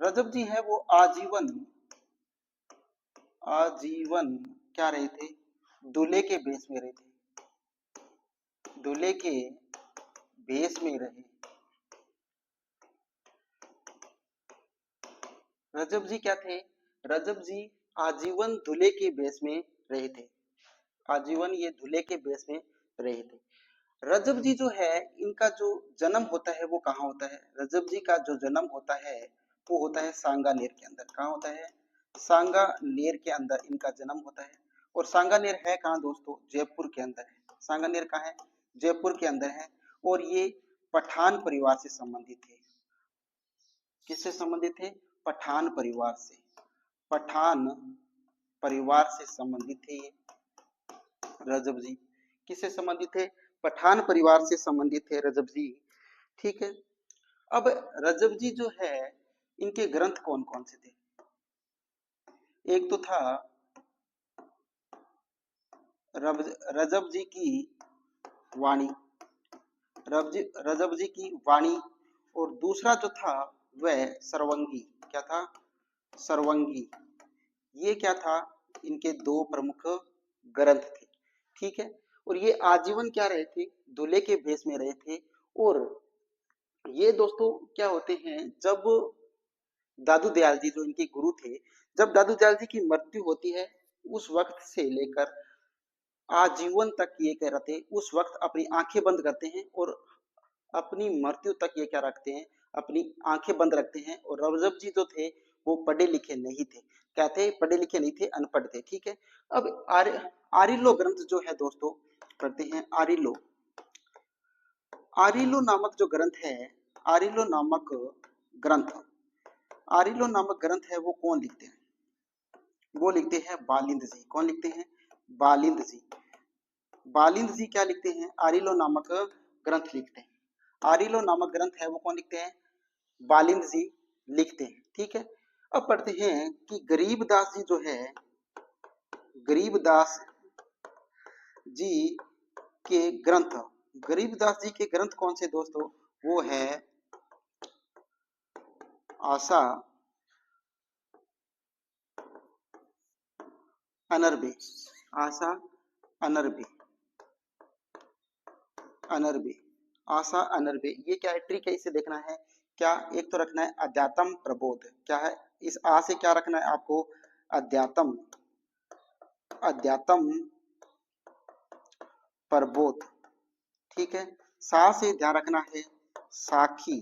रजब जी है वो आजीवन, आजीवन क्या रहे थे, दूल्हे के भेष में रहे थे, दूल्हे के भेष में रहे। रजब जी क्या थे, रजब जी आजीवन दूल्हे के भेष में रहे थे, आजीवन ये दूल्हे के भेष में रहे थे। रजब जी जो है इनका जो जन्म होता है वो कहाँ होता है, रजब जी का जो जन्म होता है वो होता है सांगानेर के अंदर। कहाँ होता है, सांगानेर के अंदर इनका जन्म होता है। और सांगानेर है कहाँ दोस्तों, जयपुर के अंदर है। सांगानेर कहाँ है, जयपुर के अंदर है। और ये पठान परिवार से संबंधित है। किससे संबंधित है, पठान परिवार से, पठान परिवार से संबंधित है ये रजब जी। किससे संबंधित है, पठान परिवार से संबंधित है रजब जी, ठीक है। अब रजब जी जो है इनके ग्रंथ कौन कौन से थे, एक तो था रजब जी की वाणी, रजब जी की वाणी। और दूसरा जो था वह सर्वंगी, क्या था, सर्वंगी। ये क्या था, इनके दो प्रमुख ग्रंथ थे, ठीक है। और ये आजीवन क्या रहे थे, दूल्हे के भेष में रहे थे। और ये दोस्तों क्या होते हैं, जब दादू दयाल जी जो इनके गुरु थे, जब दादू दयाल जी की मृत्यु होती है उस वक्त से लेकर आजीवन तक ये क्या रहते हैं, उस वक्त अपनी आंखें बंद करते हैं और अपनी मृत्यु तक ये क्या रखते हैं, अपनी आंखें बंद रखते हैं। और रजब जी जो थे वो पढ़े लिखे नहीं थे, क्या थे, पढ़े लिखे नहीं थे, अनपढ़ थे, ठीक है। अब आरिलो ग्रंथ जो है दोस्तों, पढ़ते हैं आरिलो। आरिलो नामक जो ग्रंथ है, आरिलो नामक ग्रंथ, आरिलो नामक ग्रंथ है वो कौन लिखते हैं, वो लिखते हैं बालिंद जी। कौन लिखते हैं, बालिंद जी। बालिंद जी क्या लिखते हैं, आरिलो नामक ग्रंथ लिखते हैं। आरिलो नामक ग्रंथ है वो कौन लिखते हैं, बालिंद जी लिखते हैं, ठीक है। अब पढ़ते हैं कि गरीबदास जी जो है, गरीबदास जी के ग्रंथ, गरीबदास जी के ग्रंथ कौन से दोस्तों, वो है आशा अनरबे, आशा अनरबे, अनरबे, आशा अनरबे। ये क्या है, ट्रिक है, इसे देखना है। क्या, एक तो रखना है अध्यात्म प्रबोध, क्या है, इस आ से क्या रखना है आपको, अध्यात्म, अध्यात्म प्रबोध, ठीक है। सा से ध्यान रखना है साखी,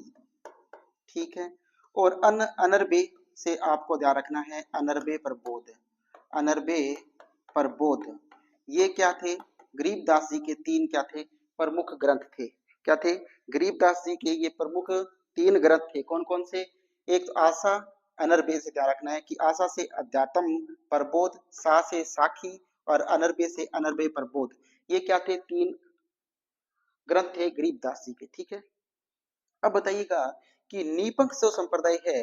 ठीक है। और अनरबे से आपको ध्यान रखना है अनरबे प्रबोध, अनरबे प्रबोध। ये क्या थे, गरीबदास जी के तीन क्या थे, प्रमुख ग्रंथ थे। क्या थे, गरीबदास जी के ये प्रमुख तीन ग्रंथ थे, कौन कौन से, एक तो आशा अनरबे से ध्यान रखना है कि आशा से अध्यात्म प्रबोध, सा से साखी और अनरबे से अनरबे प्रबोध। ये क्या थे, तीन ग्रंथ थे गरीबदास जी के। ठीक है, अब बताइएगा कि नीपंख जो संप्रदाय है,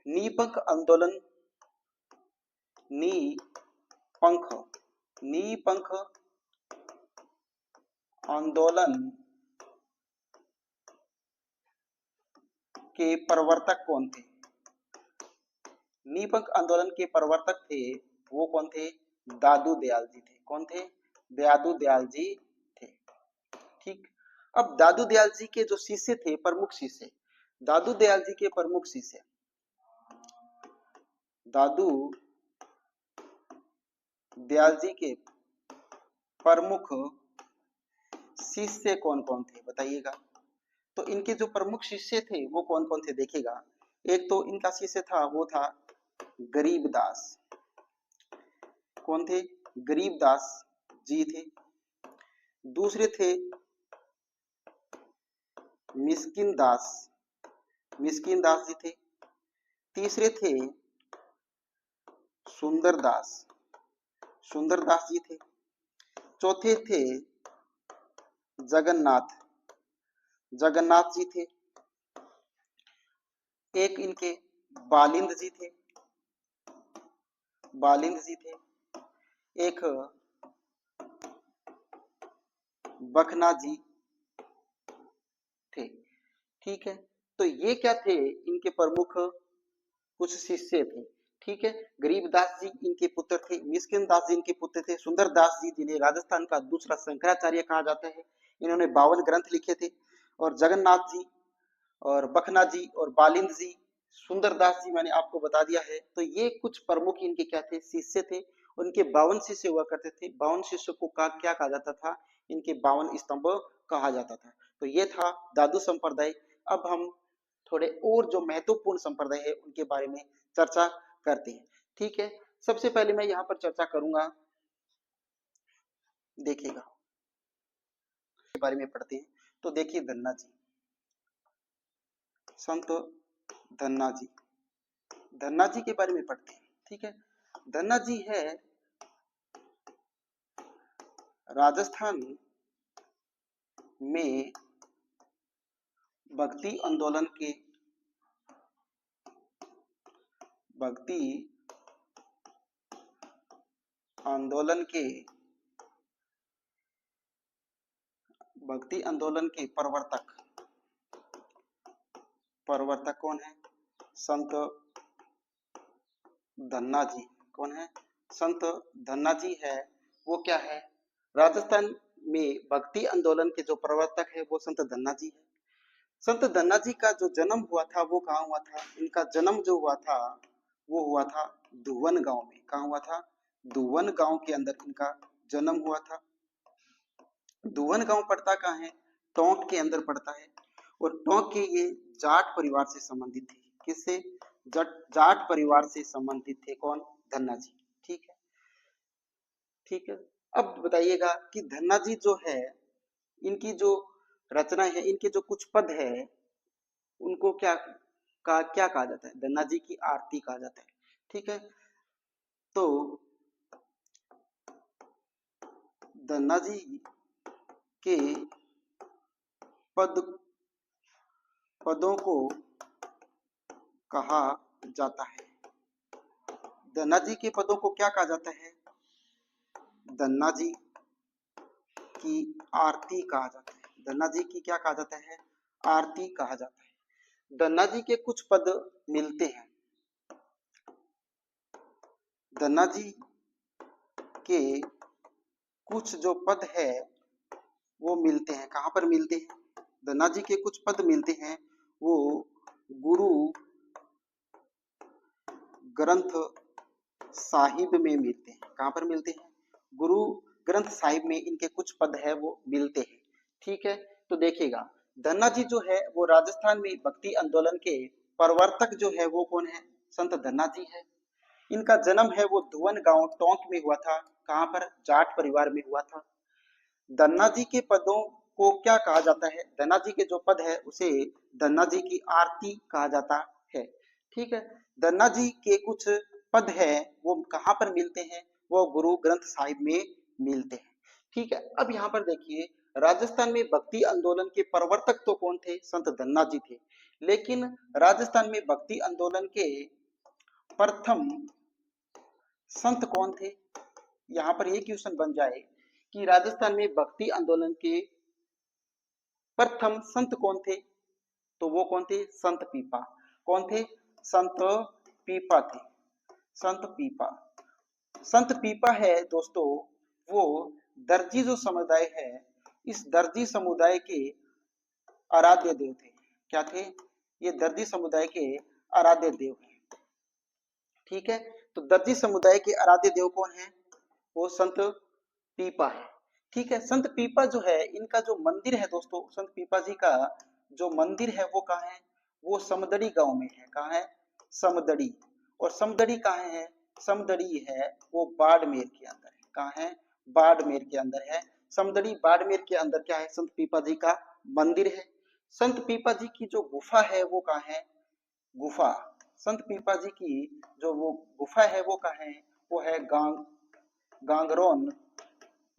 नीपंख आंदोलन, नीपंख नीपंख आंदोलन के प्रवर्तक कौन थे? नीपंख आंदोलन के प्रवर्तक थे वो कौन थे? दादू दयाल जी थे। कौन थे? दादू दयाल जी थे। ठीक, अब दादू दयाल जी के जो शिष्य थे, प्रमुख शिष्य, दादू दयाल जी के प्रमुख शिष्य, दादू दयाल जी के प्रमुख शिष्य कौन कौन थे बताइएगा। तो इनके जो प्रमुख शिष्य थे वो कौन कौन थे देखिएगा। एक तो इनका शिष्य था वो था गरीबदास। कौन थे? गरीबदास जी थे। दूसरे थे मिस्किन दास, मिस्किन दास जी थे। तीसरे थे सुंदरदास, सुंदरदास जी थे। चौथे थे जगन्नाथ, जगन्नाथ जी थे। एक इनके बालिंद जी थे, बालिंद जी थे। एक बखना जी थे। ठीक है, तो ये क्या थे? इनके प्रमुख कुछ शिष्य थे। ठीक है, गरीबदास जी इनके पुत्र थे, मिस्किन दास जी इनके पुत्र थे, सुंदरदास जी जिन्हें राजस्थान का दूसरा शंकराचार्य कहा जाता है, इन्होंने 52 ग्रंथ लिखे थे। और जगन्नाथ जी और बखना जी और बालिंद जी, सुंदरदास जी मैंने आपको बता दिया है। तो ये कुछ प्रमुख इनके क्या थे? शिष्य थे। उनके 52 शिष्य हुआ करते थे। 52 शिष्यों को क्या कहा जाता था? इनके 52 स्तंभ कहा जाता था। तो ये था दादू संप्रदाय। अब हम थोड़े और जो महत्वपूर्ण संप्रदाय है उनके बारे में चर्चा करते हैं। ठीक है, सबसे पहले मैं यहाँ पर चर्चा करूंगा, देखिएगा के बारे में पढ़ते हैं। तो देखिए धन्ना जी, संत धन्ना जी, धन्ना जी के बारे में पढ़ते हैं। ठीक है, धन्ना जी है राजस्थान में भक्ति आंदोलन के, भक्ति आंदोलन के, भक्ति आंदोलन के प्रवर्तक, प्रवर्तक कौन है? संत धन्ना जी। कौन है? संत धन्ना जी है। वो क्या है? राजस्थान में भक्ति आंदोलन के जो प्रवर्तक है वो संत धन्ना जी है। संत धन्ना जी का जो जन्म हुआ था वो कहाँ हुआ था? इनका जन्म जो हुआ था वो हुआ था धुवन गांव में। कहाँ हुआ था? धुवन गांव के अंदर इनका जन्म हुआ था। धुवन गांव पड़ता कहाँ है? टोंक के अंदर पड़ता है। और टोंक के ये जाट परिवार से संबंधित थे। किससे? जाट परिवार से संबंधित थे। कौन? धन्ना जी। ठीक है, ठीक है। अब बताइएगा कि धन्ना जी जो है, इनकी जो रचना है, इनके जो कुछ पद है, उनको क्या कहा जाता है? धन्ना जी की आरती कहा जाता है। ठीक है, तो धन्ना जी के पदों को कहा जाता है, धन्ना जी के पदों को क्या कहा जाता है? धन्ना जी की आरती कहा जाता है। धन्ना जी की क्या कहा जाता है? आरती कहा जाता है। धन्ना जी के कुछ पद मिलते हैं। धन्ना जी के कुछ जो पद है वो मिलते हैं। कहाँ पर मिलते हैं? धन्ना जी के कुछ पद मिलते हैं, वो गुरु ग्रंथ साहिब में मिलते हैं। कहाँ पर मिलते हैं? गुरु ग्रंथ साहिब में इनके कुछ पद है वो मिलते हैं। ठीक है, तो देखिएगा धन्ना जी जो है वो राजस्थान में भक्ति आंदोलन के प्रवर्तक जो है वो कौन है? संत धन्ना जी है। इनका जन्म है वो धुवन गांव टोंक में हुआ था। कहाँ पर? जाट परिवार में हुआ था। धन्ना जी के पदों को क्या कहा जाता है? धन्ना जी के जो पद है उसे धन्ना जी की आरती कहा जाता है। ठीक है, धन्ना जी के कुछ पद है वो कहाँ पर मिलते हैं? वो गुरु ग्रंथ साहिब में मिलते हैं। ठीक है, अब यहाँ पर देखिए राजस्थान में भक्ति आंदोलन के प्रवर्तक तो कौन थे? संत धन्ना जी थे। लेकिन राजस्थान में भक्ति आंदोलन के प्रथम संत कौन थे? यहाँ पर ये क्वेश्चन बन जाए कि राजस्थान में भक्ति आंदोलन के प्रथम संत कौन थे? तो वो कौन थे? संत पीपा। कौन थे? संत पीपा थे। संत पीपा। संत पीपा है दोस्तों, वो दर्जी जो समुदाय है, इस दर्जी समुदाय के आराध्य देव थे। क्या थे? ये दर्जी समुदाय के आराध्य देव हैं। ठीक है, तो दर्जी समुदाय के आराध्य देव कौन है? वो संत पीपा है। ठीक है, संत पीपा जो है, इनका जो मंदिर है दोस्तों, संत पीपा जी का जो मंदिर है वो कहाँ है? वो समदड़ी गांव में है। कहाँ है? समदड़ी। और समदड़ी कहाँ है? समदड़ी है वो बाड़मेर के अंदर है। कहाँ है? बाड़मेर के अंदर है। समदड़ी बाड़मेर के अंदर क्या है? संत पीपा जी का मंदिर है। संत पीपा जी की जो गुफा है वो कहाँ है? गुफा। संत पीपा जी की जो वो गुफा है वो कहाँ है? वो है गांगरोन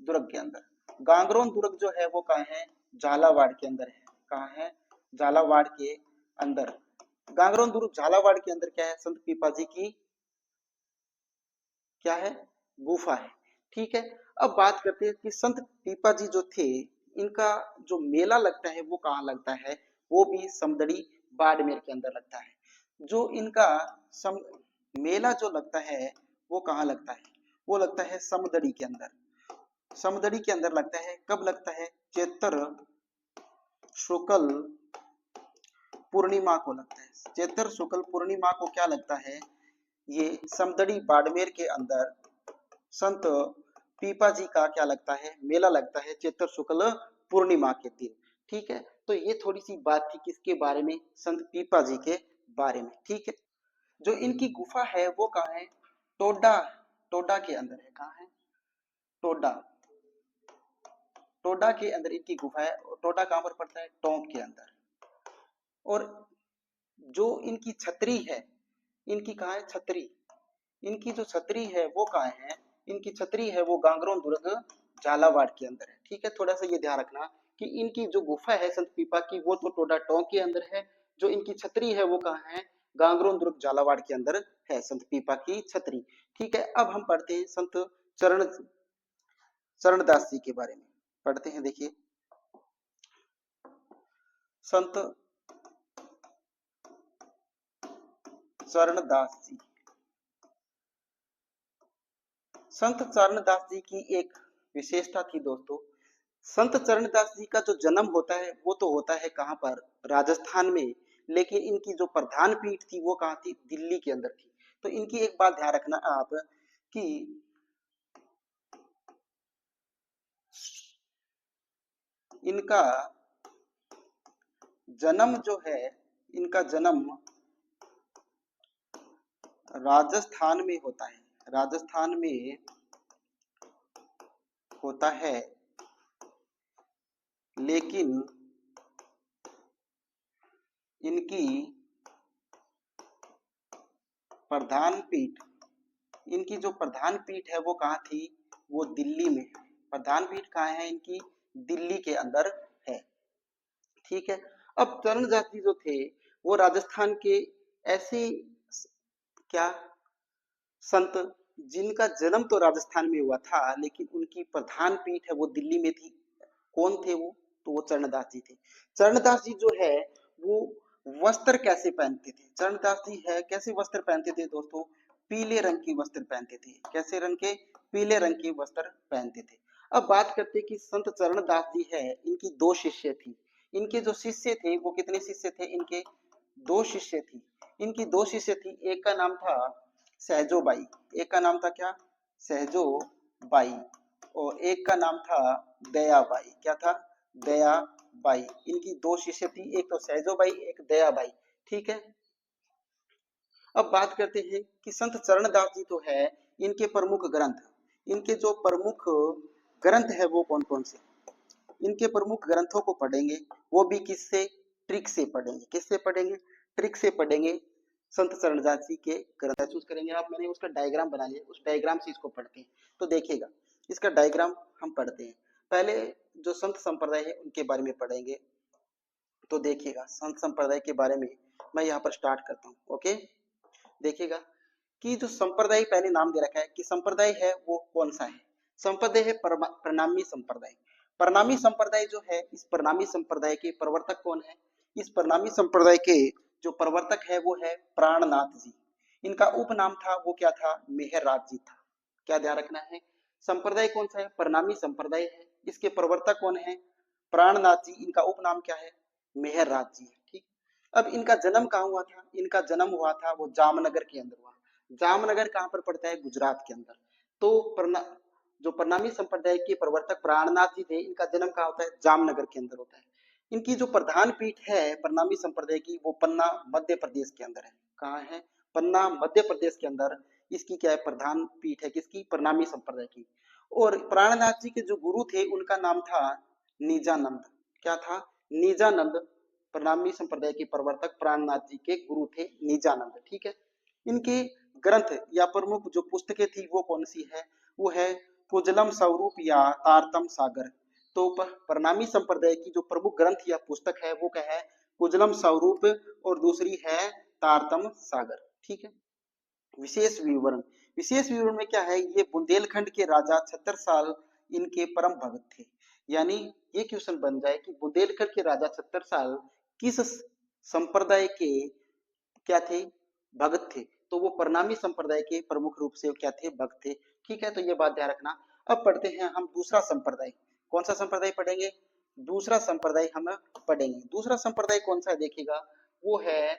दुर्ग के अंदर। गांगरोन दुर्ग जो है वो कहाँ है? झालावाड़ के अंदर है। कहाँ है? झालावाड़ के अंदर। गांगरोन दुर्ग झालावाड़ के अंदर क्या है? संत पीपा जी की क्या है? गुफा है। ठीक है, अब बात करते हैं कि संत पीपा जी जो थे, इनका जो मेला लगता है वो कहाँ लगता है? वो भी समदड़ी बाड़मेर के अंदर लगता है। जो इनका सम मेला जो लगता है वो कहाँ लगता है? वो लगता है समदड़ी के अंदर। समदड़ी के अंदर लगता है। कब लगता है? चैत्र शुक्ल पूर्णिमा को लगता है। चैत्र शुक्ल पूर्णिमा को क्या लगता है? ये समदड़ी बाड़मेर के अंदर संत पीपा जी का क्या लगता है? मेला लगता है चैत्र शुक्ल पूर्णिमा के दिन। ठीक है, तो ये थोड़ी सी बात थी किसके बारे में? संत पीपा जी के बारे में। ठीक है, जो इनकी गुफा है वो कहाँ है? टोडा। टोडा के अंदर है। कहाँ है? टोडा। टोडा के अंदर इनकी गुफा है। टोडा कहाँ पर पड़ता है? टोंक के अंदर। और जो इनकी छतरी है, इनकी कहाँ है? छतरी। इनकी जो छतरी है वो कहाँ है? इनकी छतरी है वो गांगरोन दुर्ग झालावाड़ के अंदर है। ठीक है, थोड़ा सा ये ध्यान रखना कि इनकी जो गुफा है संत पीपा की वो तो टोडा टोंक के अंदर है। जो इनकी छतरी है वो कहाँ है? गांगरोन दुर्ग झालावाड़ के अंदर है संत पीपा की छतरी। ठीक है, अब हम पढ़ते हैं संत चरण चरणदास जी के बारे में। पढ़ते हैं, देखिए संत चरणदास जी। संत चरणदास जी की एक विशेषता थी दोस्तों। संत चरणदास जी का जो जन्म होता है वो तो होता है कहाँ पर? राजस्थान में। लेकिन इनकी जो प्रधान पीठ थी वो कहाँ थी? दिल्ली के अंदर थी। तो इनकी एक बात ध्यान रखना आप कि इनका जन्म जो है, इनका जन्म राजस्थान में होता है। राजस्थान में होता है, लेकिन इनकी प्रधान पीठ, इनकी जो प्रधान पीठ है वो कहाँ थी? वो दिल्ली में। प्रधान पीठ कहाँ है इनकी? दिल्ली के अंदर है। ठीक है, अब चरणदास जी जो थे वो राजस्थान के ऐसे क्या संत जिनका जन्म तो राजस्थान में हुआ था लेकिन उनकी प्रधान पीठ है वो दिल्ली में थी। कौन थे वो? तो वो चरणदास जी थे। चरणदास जी जो है वो वस्त्र कैसे पहनते थे? चरणदास जी है कैसे वस्त्र पहनते थे दोस्तों? पीले रंग की वस्त्र पहनते थे। कैसे रंग के? पीले रंग के वस्त्र पहनते थे। अब बात करते हैं कि संत चरणदास जी है, इनकी दो शिष्य थी। इनके जो शिष्य थे वो कितने शिष्य थे? इनके दो शिष्य थी। इनकी दो शिष्य थी। एक का नाम था सहजोबाई। एक का नाम था क्या? सहजोबाई। और एक का नाम था दयाबाई। क्या था? दयाबाई। इनकी दो शिष्य थी, एक तो सहजोबाई, एक दयाबाई। ठीक है, अब बात करते हैं कि संत चरणदास जी तो है, इनके प्रमुख ग्रंथ, इनके जो प्रमुख ग्रंथ है वो कौन कौन से? इनके प्रमुख ग्रंथों को पढ़ेंगे, वो भी किससे? ट्रिक से पढ़ेंगे। किससे पढ़ेंगे? ट्रिक से पढ़ेंगे। संत चरणदास जी के ग्रंथ चूज करेंगे आप। मैंने उसका डायग्राम बना लिया, उस डायग्राम से इसको पढ़ते हैं। तो देखिएगा, इसका डायग्राम हम पढ़ते हैं। पहले जो संत संप्रदाय है उनके बारे में पढ़ेंगे। तो देखिएगा संत संप्रदाय के बारे में मैं यहाँ पर स्टार्ट करता हूँ। ओके, देखिएगा कि जो संप्रदाय पहले नाम दे रखा है कि संप्रदाय है वो कौन सा है। संप्रदाय है प्रणामी संप्रदाय। प्रणामी संप्रदाय जो है, इस प्रणामी संप्रदाय के प्रवर्तक कौन है? इस प्रणामी संप्रदाय के जो प्रवर्तक है वो है प्राणनाथ जी। इनका उपनाम था वो क्या था? मेहरराज जी था। क्या ध्यान रखना है? संप्रदाय कौन सा है? प्रणामी संप्रदाय है। इसके प्रवर्तक कौन है? प्राणनाथ जी। इनका उपनाम क्या है? मेहरराज जी है। ठीक। अब इनका जन्म कहाँ हुआ था? इनका जन्म हुआ था वो जामनगर के अंदर हुआ। जामनगर कहाँ पर पड़ता है? गुजरात के अंदर। तो जो प्रणामी संप्रदाय के प्रवर्तक प्राणनाथ जी थे, इनका जन्म कहाँ होता है? जामनगर के अंदर होता है। इनकी जो प्रधान पीठ है प्रणामी संप्रदाय की, वो पन्ना मध्य प्रदेश के अंदर है। कहाँ है? पन्ना मध्य प्रदेश के अंदर इसकी क्या है? प्रधान पीठ है किसकी? प्रणामी संप्रदाय की। और प्राणनाथ जी के जो गुरु थे उनका नाम था निजानंद। क्या था? निजानंद। प्रणामी संप्रदाय के प्रवर्तक प्राणनाथ जी के गुरु थे निजानंद। ठीक है। इनके ग्रंथ या प्रमुख जो पुस्तकें थी वो कौन सी है? वो है कुजलम स्वरूप या तारतम सागर। तो प्रणामी संप्रदाय की जो प्रमुख ग्रंथ या पुस्तक है वो क्या है? कुजलम स्वरूप और दूसरी है तारतम सागर। ठीक है। विशेष विवरण। विशेष विवरण में क्या है? ये बुंदेलखंड के राजा छत्रसाल इनके परम भगत थे। यानी ये क्वेश्चन बन जाए कि बुंदेलखंड के राजा छत्रसाल किस संप्रदाय के क्या थे? भगत थे। तो वो प्रणामी संप्रदाय के प्रमुख रूप से क्या थे? भक्त थे। ठीक है, तो ये बात ध्यान रखना। अब पढ़ते हैं हम दूसरा संप्रदाय। कौन सा संप्रदाय पढ़ेंगे? दूसरा संप्रदाय हम पढ़ेंगे। दूसरा संप्रदाय कौन सा है देखिएगा, वो है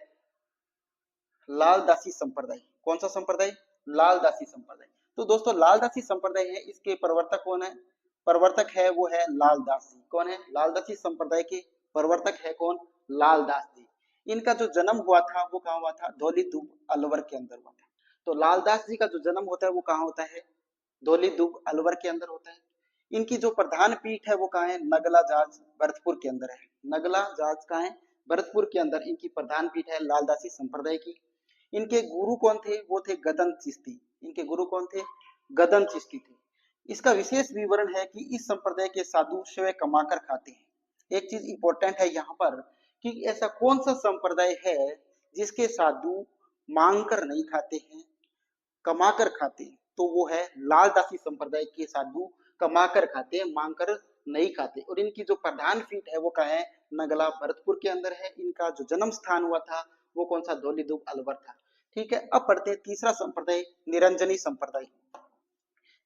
लालदासी संप्रदाय। कौन सा संप्रदाय? लालदासी संप्रदाय। तो दोस्तों लालदासी संप्रदाय है, इसके प्रवर्तक कौन है? प्रवर्तक है वो है लालदास जी। कौन है? लालदासी संप्रदाय के प्रवर्तक है कौन? लालदास जी। इनका जो जन्म हुआ था वो कहाँ हुआ था? धौलीधुप अलवर के अंदर हुआ था। तो लालदास जी का जो जन्म होता है वो कहाँ होता है? धौलीधुप अलवर के अंदर होता है। इनकी जो प्रधान पीठ है वो कहाँ है? नगला जाज भरतपुर के अंदर है। नगला जाज कहाँ है? भरतपुर के अंदर इनकी प्रधान पीठ है लालदासी संप्रदाय की। इनके गुरु कौन थे? वो थे गदन चिश्ती। इनके गुरु कौन थे? गदन चिश्ती थे। इसका विशेष विवरण है कि इस संप्रदाय के साधु स्वयं कमाकर खाते हैं। एक चीज इंपॉर्टेंट है यहाँ पर कि ऐसा कौन सा संप्रदाय है जिसके साधु मांग कर नहीं खाते हैं, कमाकर खाते हैं? तो वो है लालदासी संप्रदाय के साधु कमाकर खाते हैं, मांग कर नहीं खाते। और इनकी जो प्रधान पीठ है वो कहाँ है? नगला भरतपुर के अंदर है। इनका जो जन्म स्थान हुआ था वो कौन सा? धौलीधुप अलवर था। ठीक है। अब पढ़ते हैं तीसरा संप्रदाय, निरंजनी संप्रदाय।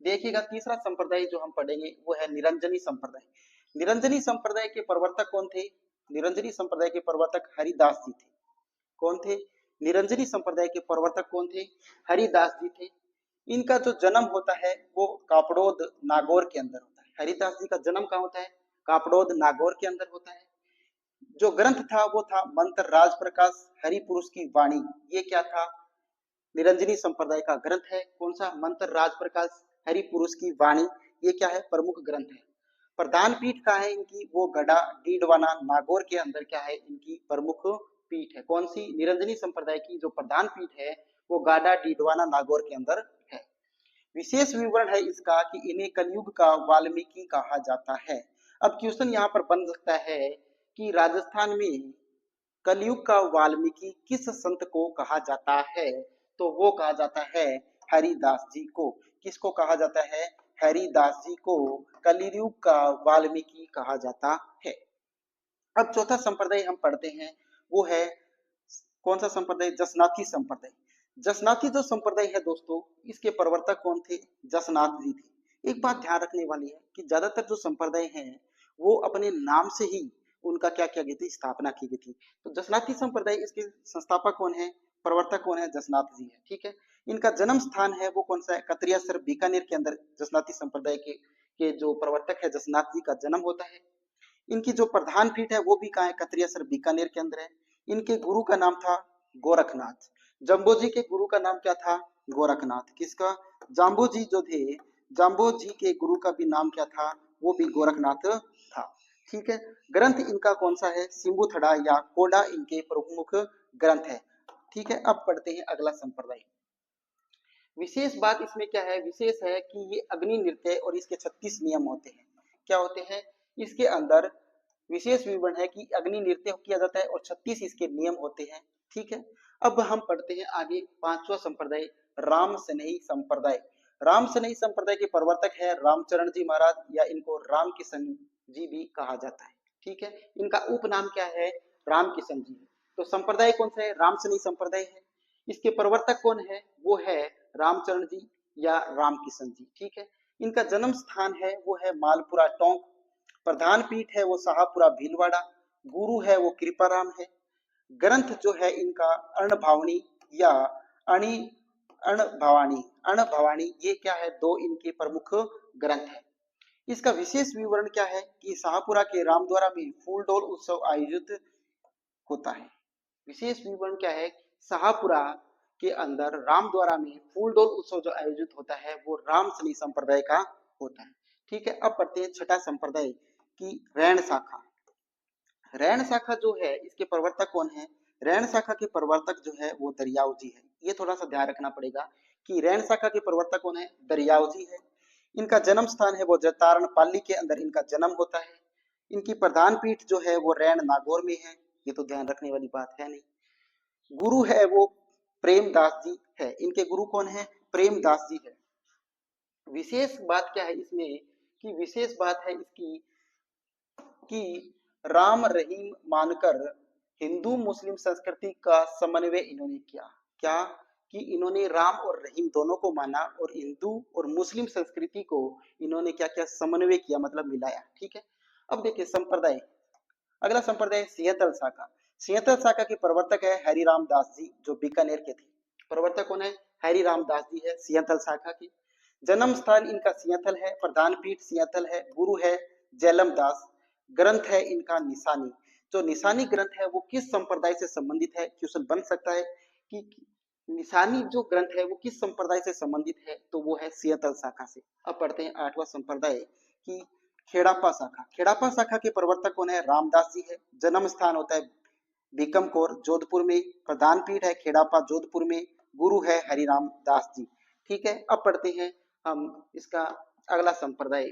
देखिएगा तीसरा संप्रदाय जो हम पढ़ेंगे वो है निरंजनी संप्रदाय। निरंजनी संप्रदाय के प्रवर्तक कौन थे? निरंजनी संप्रदाय के प्रवर्तक हरिदास जी थे। कौन थे? निरंजनी संप्रदाय के प्रवर्तक कौन थे? हरिदास जी थे। इनका जो जन्म होता है वो कापड़ोद नागौर के अंदर होता है। हरिदास जी का जन्म कहाँ होता है? कापड़ोद नागौर के अंदर होता है। जो ग्रंथ था वो था मंत्र राज प्रकाश हरि पुरुष की वाणी। ये क्या था? निरंजनी संप्रदाय का ग्रंथ है। कौन सा? मंत्र राज प्रकाश हरि पुरुष की वाणी। ये क्या है? प्रमुख ग्रंथ है। प्रधान पीठ कहाँ है इनकी? वो गढ़ा डीडवाना नागौर के अंदर क्या है? इनकी प्रमुख पीठ है। कौन सी? निरंजनी संप्रदाय की जो प्रधान पीठ है वो गाडा डीडवाना नागौर के अंदर है। विशेष विवरण है इसका कि इन्हें कलयुग का वाल्मीकि कहा जाता है। अब क्वेश्चन यहाँ पर बन सकता है कि राजस्थान में कलयुग का वाल्मीकि किस संत को कहा जाता है? तो वो कहा जाता है हरिदास जी को। किसको कहा जाता है? हरिदास जी को कलयुग का वाल्मीकि कहा जाता है। अब चौथा संप्रदाय हम पढ़ते हैं वो है कौन सा संप्रदाय? जसनाथी संप्रदाय। जसनाथी जो संप्रदाय है दोस्तों, इसके प्रवर्तक कौन थे? जसनाथ जी थे। एक बात ध्यान रखने वाली है कि ज्यादातर जो संप्रदाय हैं वो अपने नाम से ही उनका क्या किया गया थी? स्थापना की गई थी। तो जसनाथी संप्रदाय, इसके संस्थापक कौन है? प्रवर्तक कौन है? जसनाथ जी है। ठीक है। इनका जन्म स्थान है वो कौन सा है? कतरियासर बीकानेर के अंदर जसनाथी संप्रदाय के जो प्रवर्तक है जसनाथ जी का जन्म होता है। इनकी जो प्रधान पीठ है वो भी कहाँ है? कतरियासर बीकानेर के अंदर है। इनके गुरु का नाम था गोरखनाथ। जम्बो जी के गुरु का नाम क्या था? गोरखनाथ। किसका? जाम्बो जी जो थे, जाम्बो जी के गुरु का भी नाम क्या था? वो भी गोरखनाथ था। ठीक है। ग्रंथ इनका कौन सा है? सिंबुथड़ा या कोडा इनके प्रमुख ग्रंथ है। ठीक है। अब पढ़ते हैं अगला संप्रदाय। विशेष बात इसमें क्या है? विशेष है कि ये अग्नि नृत्य और इसके 36 नियम होते हैं। क्या होते हैं? इसके अंदर विशेष विवरण है कि अग्नि नृत्य किया जाता है और 36 इसके नियम होते हैं। ठीक है, अब हम पढ़ते हैं आगे पांचवा संप्रदाय, राम सनेही संप्रदाय। राम सनेही संप्रदाय के प्रवर्तक है रामचरण जी महाराज, या इनको राम किशन जी भी कहा जाता है। ठीक है, इनका उपनाम क्या है, राम किशन जी। तो संप्रदाय कौन सा है, राम सनेही संप्रदाय है। इसके प्रवर्तक कौन है, वो है रामचरण जी या राम किशन जी। ठीक है, इनका जन्म स्थान है वो है मालपुरा टोंक, प्रधान पीठ है वो शाहपुरा भीलवाड़ा, गुरु है वो कृपाराम है। ग्रंथ जो है इनका अणभवानी या अणि अणभवानी ये क्या है, दो इनके प्रमुख ग्रंथ है। इसका विशेष विवरण क्या है कि शाहपुरा के रामद्वारा में फूल डोल उत्सव आयोजित होता है। विशेष विवरण क्या है, शाहपुरा के अंदर रामद्वारा में फूल डोल उत्सव जो आयोजित होता है वो राम सनेही संप्रदाय का होता है। ठीक है, अब पढ़ते हैं छठा संप्रदाय की रैण शाखा। रैण शाखा जो है इसके प्रवर्तक कौन है, रैण शाखा के प्रवर्तक जो है वो दरियाव जी है। ये थोड़ा सा ध्यान रखना पड़ेगा कि रैण शाखा के प्रवर्तक कौन है, दरियाव जी है। इनका जन्म स्थान है वो जतारण पाली के अंदर इनका जन्म होता है। इनकी प्रधान पीठ जो है वो रैण नागौर में है, ये तो ध्यान रखने वाली बात है नहीं। गुरु है वो प्रेमदास जी है, इनके गुरु कौन है, प्रेमदास जी है। विशेष बात क्या है इसमें, कि विशेष बात है इसकी कि राम रहीम मानकर हिंदू मुस्लिम संस्कृति का समन्वय इन्होंने किया। क्या कि इन्होंने राम और रहीम दोनों को माना और हिंदू और मुस्लिम संस्कृति को इन्होंने क्या किया, समन्वय किया, मतलब मिलाया। ठीक है, अब देखिए संप्रदाय, अगला संप्रदाय है सिंहतल शाखा। सिंहतल शाखा के प्रवर्तक है हरिराम दास जी, जो बीकानेर के थे। प्रवर्तक कौन है, हरिराम दास जी है सिंहतल शाखा के। जन्म स्थान इनका सिंहतल है, प्रधान पीठ सिंहतल है, गुरु है जैलम दास। ग्रंथ है इनका निशानी। जो निशानी ग्रंथ है वो किस संप्रदाय से संबंधित है, क्वेश्चन बन सकता है कि निशानी जो ग्रंथ है वो किस संप्रदाय से संबंधित है, तो वो है सिंहतल शाखा से। अब पढ़ते हैं आठवां संप्रदाय की खेड़ापा शाखा। खेड़ापा शाखा के प्रवर्तक कौन है, रामदास जी है। जन्म स्थान होता है बीकमकोर जोधपुर में, प्रधान पीठ है खेड़ापा जोधपुर में, गुरु है हरिराम दास जी। ठीक है, अब पढ़ते हैं हम इसका अगला संप्रदाय।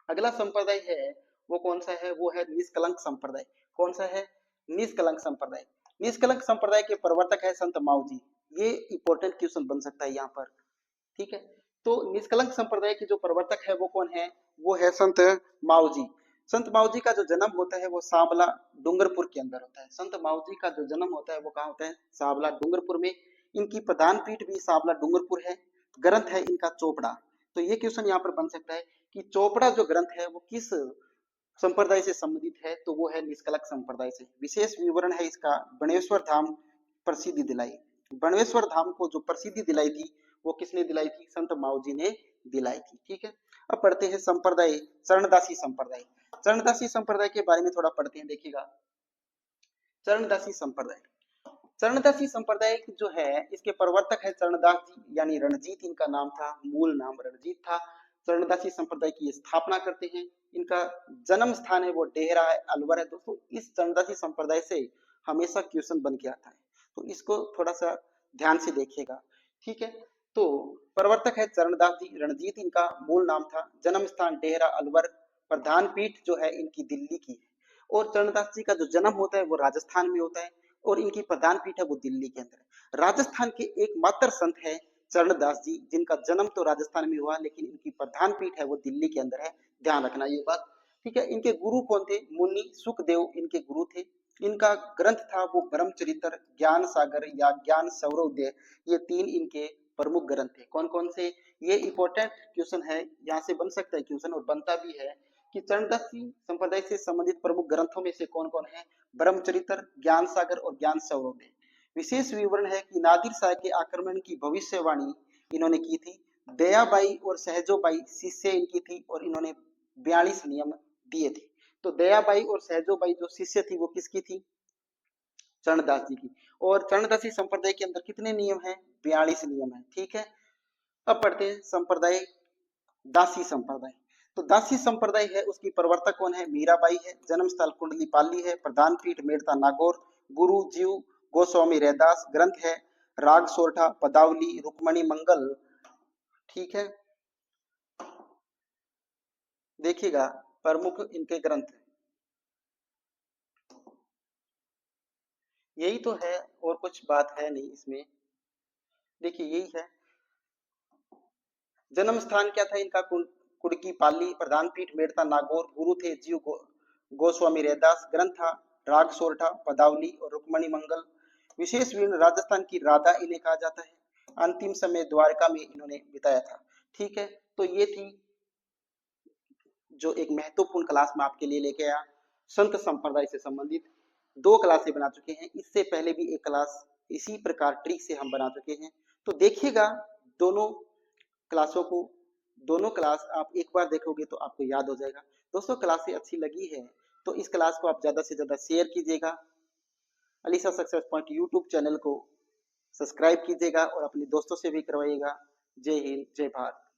अगला संप्रदाय है वो कौन सा है, वो है निष्कलंक संप्रदाय। कौन सा है, निष्कलंक संप्रदाय। निष्कलंक संप्रदाय के प्रवर्तक है संत माऊ जी। ये इंपॉर्टेंट क्वेश्चन बन सकता है यहाँ पर। ठीक है, तो निष्कलंक संप्रदाय के जो प्रवर्तक है वो कौन है, वो है संत माऊ जी। संत माऊ जी का जो जन्म होता है वो सांवला डूंगरपुर के अंदर होता है। संत माऊ जी का जो जन्म होता है वो कहाँ होता है, सांवला डूंगरपुर में। इनकी प्रधान पीठ भी सांवला डूंगरपुर है। ग्रंथ है इनका चोपड़ा। तो ये क्वेश्चन यहाँ पर बन सकता है कि चोपड़ा जो ग्रंथ है वो किस संप्रदाय से संबंधित है, तो वो है निष्कलंक संप्रदाय से। विशेष विवरण है इसका, बणेश्वर धाम प्रसिद्धि दिलाई। बणेश्वर धाम को जो प्रसिद्धि दिलाई थी वो किसने दिलाई थी, संत माऊ जी ने दिलाई थी। ठीक है, अब पढ़ते हैं संप्रदाय चरणदासी संप्रदाय। चरणदासी संप्रदाय के बारे में थोड़ा पढ़ते हैं, देखिएगा। चरणदासी संप्रदाय, चरणदासी संप्रदाय जो है इसके प्रवर्तक है चरणदास जी, यानी रणजीत इनका नाम था, मूल नाम रणजीत था। चरणदासी संप्रदाय की स्थापना करते हैं। इनका जन्म स्थान है वो डेहरा है, अलवर है। दोस्तों इस चरणदासी संप्रदाय से हमेशा क्वेश्चन बन के आता है, तो इसको थोड़ा सा ध्यान से देखिएगा। ठीक है, तो प्रवर्तक है चरणदास जी, रणजीत इनका मूल नाम था। जन्म स्थान डेहरा अलवर, प्रधान पीठ जो है इनकी दिल्ली की है। और चरणदास जी का जो जन्म होता है वो राजस्थान में होता है और इनकी प्रधान पीठ है वो दिल्ली के अंदर है। राजस्थान के एकमात्र संत है चरणदास जी, जिनका जन्म तो राजस्थान में हुआ लेकिन इनकी प्रधान पीठ है वो दिल्ली के अंदर है। ध्यान रखना ये बात। ठीक है, इनके गुरु कौन थे, मुनि सुखदेव इनके गुरु थे। इनका ग्रंथ था वो ब्रह्मचरित्र, ज्ञान सागर या ज्ञान सौरोदय। ये तीन इनके प्रमुख ग्रंथ थे। कौन कौन से, ये इंपॉर्टेंट क्वेश्चन है, यहाँ से बन सकता है क्वेश्चन और बनता भी है कि चरणदासी संप्रदाय से संबंधित प्रमुख ग्रंथों में से कौन कौन है, ब्रह्मचरित्र, ज्ञान सागर और ज्ञान सौरोदय। विशेष विवरण है कि नादिर शाह के आक्रमण की भविष्यवाणी इन्होंने की थी। दयाबाई और सहजोबाई शिष्य इनकी थी और इन्होंने 42 नियम दिए थे। तो दयाबाई और सहजोबाई जो शिष्य थी वो किसकी थी, चरणदास जी की। और चरणदासी संप्रदाय के अंदर कितने नियम है, 42 नियम है। ठीक है, अब पढ़ते हैं संप्रदाय दासी संप्रदाय। तो दासी संप्रदाय है उसकी प्रवर्तक कौन है, मीराबाई है। जन्म स्थल कुंडली पाली है, प्रधान पीठ मेड़ता नागौर, गुरु जीव गोस्वामी रैदास। ग्रंथ है राग सोरठा, पदावली, रुक्मणी मंगल। ठीक है, देखिएगा प्रमुख इनके ग्रंथ हैं। यही तो है, और कुछ बात है नहीं इसमें। देखिए यही है। जन्म स्थान क्या था इनका? कुड़की पाली। प्रधान पीठ मेड़ता नागौर। गुरु थे जीव गोस्वामी रैदास। ग्रंथ था राग सोरठा, पदावली और रुक्मणी मंगल। विशेष वीण राजस्थान की राधा इन्हें कहा जाता है। अंतिम समय द्वारका में इन्होंने बिताया था। ठीक है, तो ये थी जो एक महत्वपूर्ण क्लास में आपके लिए लेके आया, संत संप्रदाय से संबंधित। दो क्लासें बना चुके हैं, इससे पहले भी एक क्लास इसी प्रकार ट्रिक से हम बना चुके हैं। तो देखिएगा दोनों क्लासों को। दोनों क्लास आप एक बार देखोगे तो आपको याद हो जाएगा। दोस्तों क्लासें अच्छी लगी है तो इस क्लास को आप ज्यादा से ज्यादा शेयर कीजिएगा। Alisa success point YouTube channel को सब्सक्राइब कीजिएगा और अपने दोस्तों से भी करवाइएगा। जय हिंद, जय भारत।